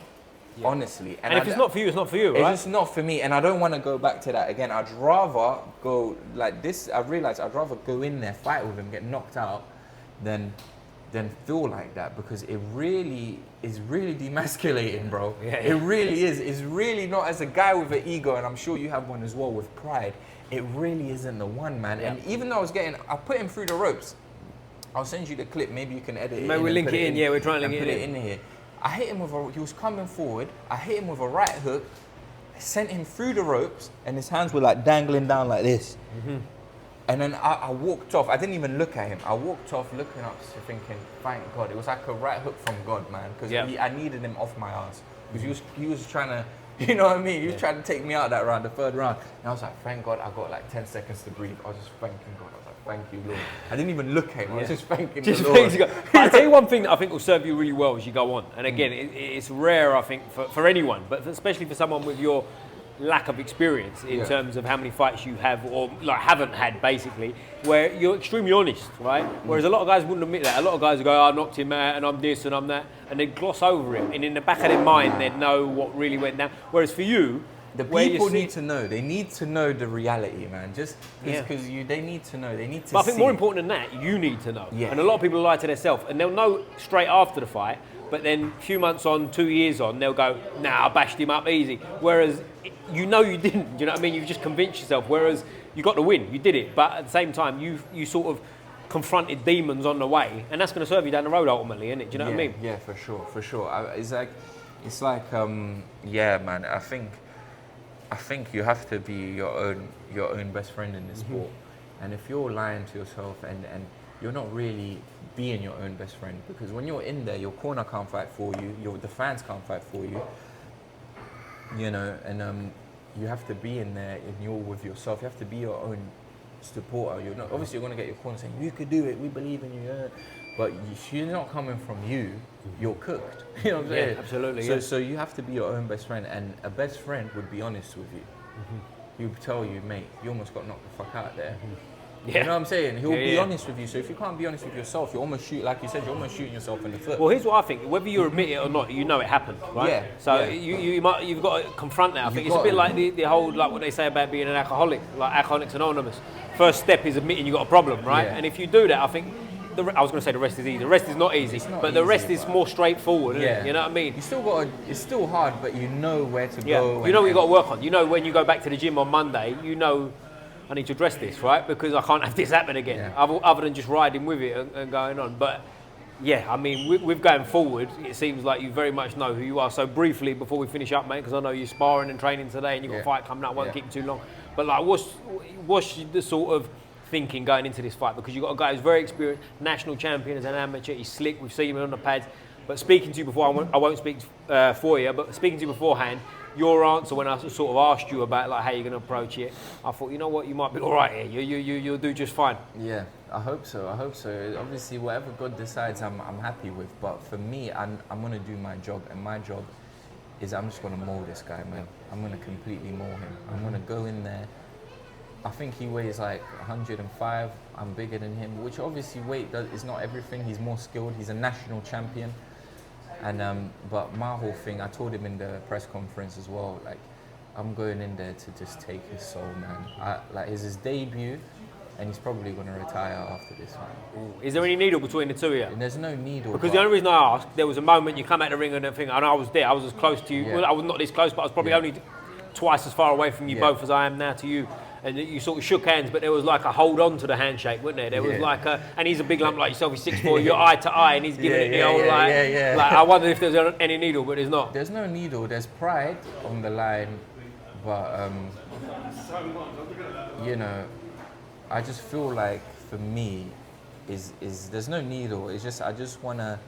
honestly. And if it's not for you, it's not for you, right? It's just not for me, and I don't want to go back to that again. I'd rather go like this. I realized I'd rather go in there, fight with him, get knocked out, than feel like that, because it really is really demasculating, bro. It really is. It's really not, as a guy with an ego, and I'm sure you have one as well with pride, it really isn't the one, man. And even though I put him through the ropes. I'll send you the clip, maybe you can edit it. Maybe we'll link it in, we're trying to link it in here. I hit him he was coming forward, I hit him with a right hook, I sent him through the ropes, and his hands were like dangling down like this. And then I walked off. I didn't even look at him. I walked off looking up, thinking, thank God. It was like a right hook from God, man. Because I needed him off my ass. Because he was trying to, you know what I mean? He was trying to take me out that round, the 3rd round. And I was like, thank God, I got like 10 seconds to breathe. I was just thanking God. I was like, thank you, Lord. I didn't even look at him. I was just thanking the Lord. But I'll tell you one thing that I think will serve you really well as you go on. And again, it's rare, I think, for anyone, but especially for someone with your lack of experience in terms of how many fights you have or like haven't had, basically, where you're extremely honest, right? Whereas a lot of guys wouldn't admit that. A lot of guys go, I knocked him out and I'm this and I'm that, and they gloss over it, and in the back of their mind they know what really went down. Whereas for you, the people need to know. They need to know the reality, man. Just because they need to know. They need to. But I think more important than that, you need to know. And a lot of people lie to themselves, and they'll know straight after the fight. But then a few months on, 2 years on, they'll go, nah, I bashed him up easy. Whereas you know you didn't. Do you know what I mean? You've just convinced yourself. Whereas you got the win, you did it. But at the same time, you sort of confronted demons on the way, and that's going to serve you down the road ultimately, isn't it? Do you know what I mean? Yeah, for sure. It's like, yeah, man. I think I think you have to be your own best friend in this sport. And if you're lying to yourself and you're not really being your own best friend, because when you're in there, your corner can't fight for you, the fans can't fight for you, you know, and you have to be in there and you're with yourself. You have to be your own supporter. You're not, obviously you're going to get your corner saying, you could do it, we believe in you, but she's not coming from you, you're cooked. You know what I'm saying? Yeah, absolutely. So you have to be your own best friend, and a best friend would be honest with you. He would tell you, mate, you almost got knocked the fuck out there. Yeah. You know what I'm saying? He'll be yeah. honest with you. So if you can't be honest with yourself, you're almost like you said, you're almost shooting yourself in the foot. Well, here's what I think. Whether you admit it or not, you know it happened, right? Yeah. So yeah. you've got to confront that. I think it's a bit like the whole, like what they say about being an alcoholic, like Alcoholics Anonymous. First step is admitting you got a problem, right? Yeah. And if you do that, I think I was going to say the rest is easy. The rest is not easy, but the rest is more straightforward. Isn't it? You know what I mean? You still got. It's still hard, but you know where to go. You know what you got to work on. You know when you go back to the gym on Monday, you know, I need to address this, right? Because I can't have this happen again, other than just riding with it and going on. But yeah, I mean, with going forward, it seems like you very much know who you are. So briefly, before we finish up, mate, because I know you're sparring and training today and you've got a fight coming up, won't keep you too long. But like, what's the sort of thinking going into this fight? Because you've got a guy who's very experienced, national champion as an amateur, he's slick, we've seen him on the pads. But speaking to you before, I won't speak for you, but speaking to you beforehand, your answer when I sort of asked you about like how you're going to approach it, I thought, you know what, you might be all right here. You'll do just fine. Yeah, I hope so. Obviously, whatever God decides, I'm happy with. But for me, I'm going to do my job, and my job is I'm just going to mold this guy, man. I'm going to completely mold him. I'm going to go in there. I think he weighs like 105. I'm bigger than him, which obviously weight is not everything. He's more skilled. He's a national champion. And but my whole thing, I told him in the press conference as well, like, I'm going in there to just take his soul, man. It's his debut, and he's probably going to retire after this one. Is there any needle between the two of you? And there's no needle. Because the only reason I asked, there was a moment you come out the ring and everything, and I was there. I was as close to you. Yeah. Well, I was not this close, but I was probably only twice as far away from you both as I am now to you. And you sort of shook hands, but there was like a hold on to the handshake, wasn't there? There was like a, and he's a big lump like yourself, he's 6'4", you're eye to eye, and he's giving it the old like, I wonder if there's any needle, but there's not. There's no needle, there's pride on the line, but you know, I just feel like for me, is there's no needle, it's just, I just wanna,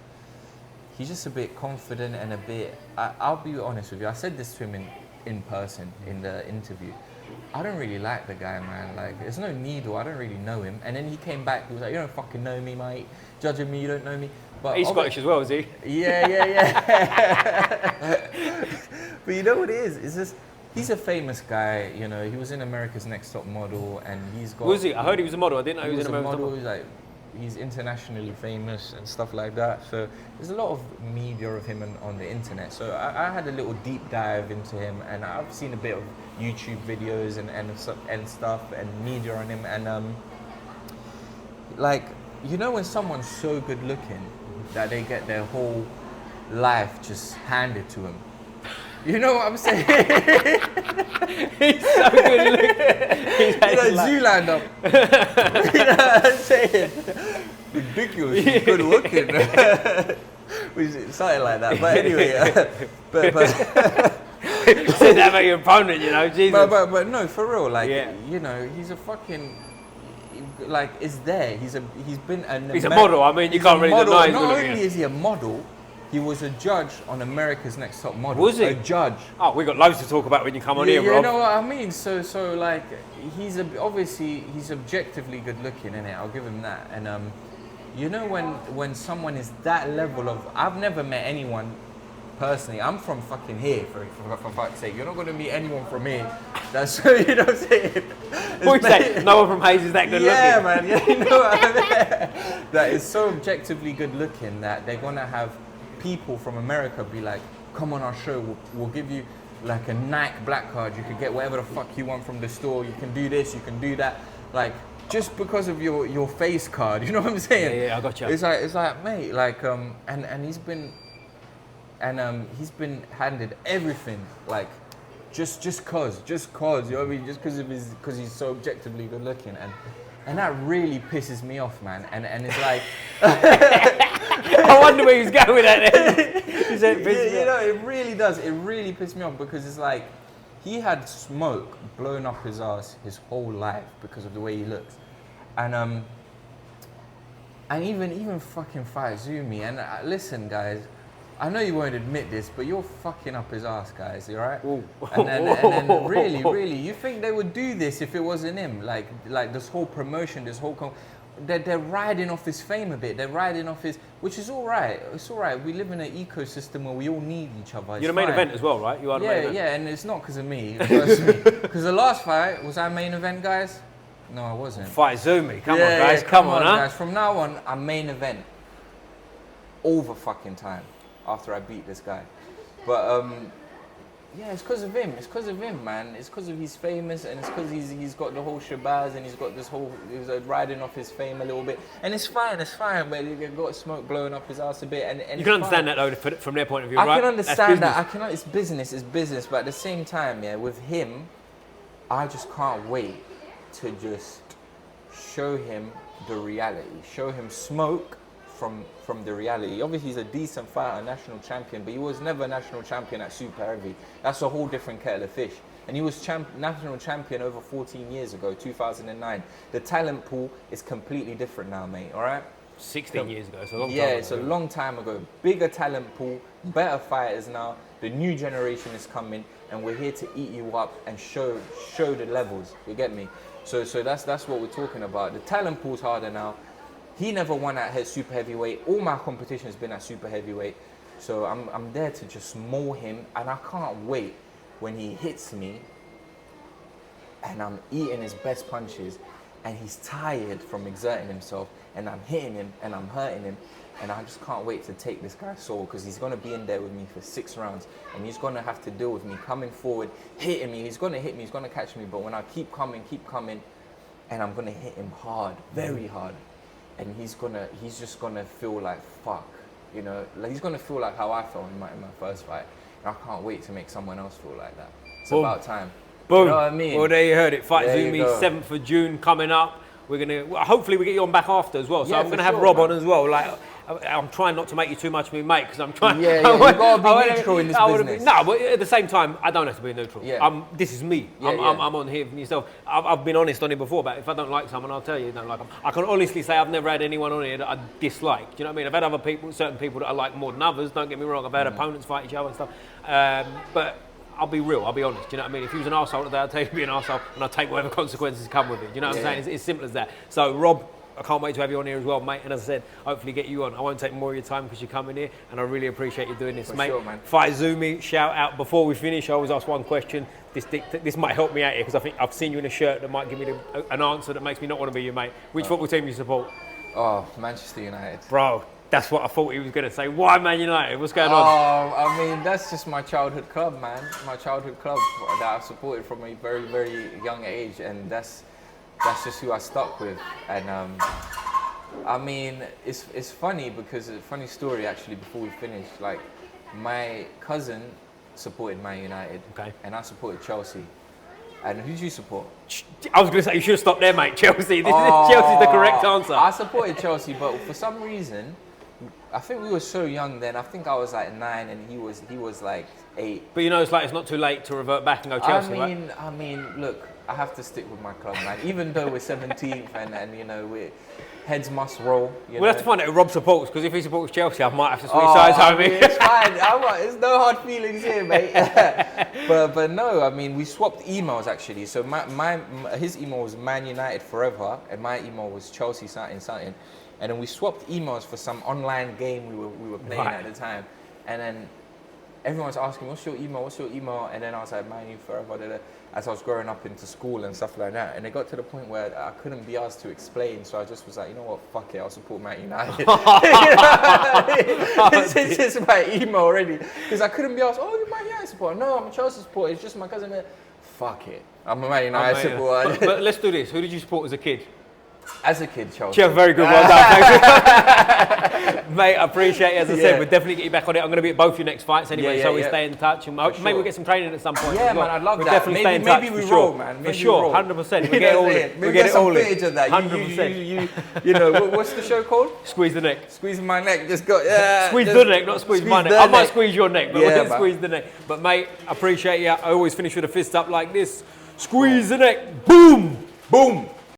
he's just a bit confident and a bit, I'll be honest with you, I said this to him in person, in the interview. I don't really like the guy, man. Like, there's no needle. I don't really know him. And then he came back. He was like, "You don't fucking know me, mate. Judging me, you don't know me." But he's Scottish as well, is he? Yeah. But you know what it is? It's just he's a famous guy. You know, he was in America's Next Top Model, and he's got. Was he? I heard he was a model. I didn't know he was in America's Next Top Model. Model. He's internationally famous and stuff like that. So there's a lot of media of him on the internet. So I had a little deep dive into him, and I've seen a bit of YouTube videos and stuff and media on him. And like, you know, when someone's so good looking that they get their whole life just handed to them. You know what I'm saying? He's so good looking. He's Zoolander. You know what I'm saying? Ridiculous. He's good looking. Something like that. But anyway, You said that about your opponent, you know, Jesus. But no, for real, like, you know, he's a fucking, like, is there. He's been he's a model. I mean, you can't really deny he's Not only is he a model, he was a judge on America's Next Top Model. Was he? A judge. Oh, we got loads to talk about when you come on here, Rob. You know what I mean? So like, obviously he's objectively good looking, innit? I'll give him that. And you know, when someone is that level of, I've never met anyone personally. I'm from fucking here, for fuck's sake. You're not going to meet anyone from here. That's, you know what I'm saying? What you say? No one from Hayes is that good looking? Yeah, man. Yeah, you know what I mean? That is so objectively good looking that they're going to have people from America be like, come on our show, we'll give you like a Nike black card, you can get whatever the fuck you want from the store, you can do this, you can do that, like, just because of your face card, you know what I'm saying? Yeah, I got you. It's like mate, like, and he's been handed everything, like, just cause, you know what I mean, just because he's so objectively good looking, and that really pisses me off, man, and it's like, I wonder where he's going with that then. You know, it really does. It really pissed me off because it's like, he had smoke blowing up his ass his whole life because of the way he looks, and even fucking Fight Zumi. And listen, guys, I know you won't admit this, but you're fucking up his ass, guys. You right? And then really, you think they would do this if it wasn't him? Like this whole promotion, this whole. They're riding off his fame a bit. They're riding off his, which is all right. It's all right. We live in an ecosystem where we all need each other. It's You're the main event as well, right? You are the main event. Yeah, and it's not because of me. Because the last fight, was I main event, guys? No, I wasn't. Fight Zumi. Come on, guys. Come on, huh? Guys. From now on, I'm main event. All the fucking time after I beat this guy. But yeah, it's because of him. It's because of him, man. It's because of he's famous, and it's because he's got the whole shabazz, and he's got this whole, he's riding off his fame a little bit. And it's fine, but you've got smoke blowing up his ass a bit. And you can understand that though from their point of view, right? I can understand that. It's business. But at the same time, yeah, with him, I just can't wait to just show him the reality. Show him smoke from the reality. Obviously, he's a decent fighter, national champion, but he was never a national champion at super heavy. That's a whole different kettle of fish. And he was national champion over 14 years ago, 2009. The talent pool is completely different now, mate, all right? 16 years ago, it's a long time ago. Yeah, it's a long time ago. Bigger talent pool, better fighters now. The new generation is coming, and we're here to eat you up and show the levels, you get me? So that's what we're talking about. The talent pool's harder now. He never won at super heavyweight. All my competition has been at super heavyweight. So I'm there to just maul him, and I can't wait when he hits me and I'm eating his best punches and he's tired from exerting himself and I'm hitting him and I'm hurting him, and I just can't wait to take this guy's soul, because he's going to be in there with me for 6 rounds and he's going to have to deal with me coming forward, hitting me. He's going to hit me, he's going to catch me, but when I keep coming, and I'm going to hit him hard, very hard. And he's just gonna feel like fuck, you know. Like he's gonna feel like how I felt in my first fight. And I can't wait to make someone else feel like that. It's about time. Boom. You know what I mean? Well, there you heard it. Fight Zumi, go. 7th of June coming up. We're gonna hopefully we get you on back after as well. So Yeah, I'm gonna for have sure, Rob man. on as well. Like I'm trying not to make you too much of me, mate, because I'm trying. Yeah, you gotta be neutral in this business. No, but at the same time, I don't have to be neutral. Yeah. This is me. Yeah, I'm on here for myself. I've been honest on it before, but if I don't like someone, I'll tell you I don't like them. I can honestly say I've never had anyone on here that I dislike. Do you know what I mean? I've had other people, certain people that I like more than others. Don't get me wrong. I've had opponents fight each other and stuff. But I'll be real, I'll be honest. Do you know what I mean? If he was an arsehole today, I'll tell you to be an arsehole, and I'll take whatever consequences come with it. Do you know what I'm saying? It's simple as that. So, Rob, I can't wait to have you on here as well, mate. And as I said, hopefully get you on. I won't take more of your time because you're coming here, and I really appreciate you doing this, mate. Sure, man. Fight Zumi, shout out. Before we finish, I always ask one question. This might help me out here, because I think I've seen you in a shirt that might give me an answer that makes me not want to be your mate. Which football team do you support? Oh, Manchester United. Bro, that's what I thought he was going to say. Why Man United? What's going on? Oh, I mean, that's just my childhood club, man. My childhood club that I've supported from a very, very young age, and that's just who I stuck with. And I mean, it's funny, because it's a funny story actually. Before we finish, like my cousin supported Man United, okay, and I supported Chelsea. And who do you support? I was going to say you should have stopped there, mate. Chelsea. Chelsea's the correct answer. I supported Chelsea, but for some reason, I think we were so young then. I think I was like 9 and he was like 8. But you know, it's not too late to revert back and go Chelsea, right? I mean, look, I have to stick with my club, man. Even though we're 17th and you know, heads must roll. We'll have to find out who Rob supports, because if he supports Chelsea, I might have to switch sides, homie. It's fine. There's no hard feelings here, mate. but no, I mean, we swapped emails actually. So his email was Man United Forever, and my email was Chelsea something. And then we swapped emails for some online game we were playing at the time. And then everyone was asking, what's your email? And then I was like, Man U Forever, as I was growing up into school and stuff like that. And it got to the point where I couldn't be asked to explain. So I just was like, you know what, fuck it, I'll support Man United. This is my email already. Because I couldn't be asked, oh, you're Man United supporter. No, I'm a Chelsea supporter. It's just my cousin. Fuck it, I'm a Man United supporter. But let's do this. Who did you support as a kid? As a kid, Chelsea. Very good, well done. Mate, I appreciate it. As I said, we'll definitely get you back on it. I'm going to be at both your next fights anyway, so we stay in touch. And maybe we'll get some training at some point. Yeah, man, I'd love that. Definitely stay in touch. Maybe we roll, man. For sure, 100%. We'll get it all in. We'll get it all in. Footage of that. 100%. You know, what's the show called? Squeeze the neck. Squeeze my neck. Just go, Squeeze the neck, not squeeze my neck. I might squeeze your neck, but we'll squeeze the neck. But mate, I appreciate you. I always finish with a fist up like this. Squeeze the neck. Boom. Boom.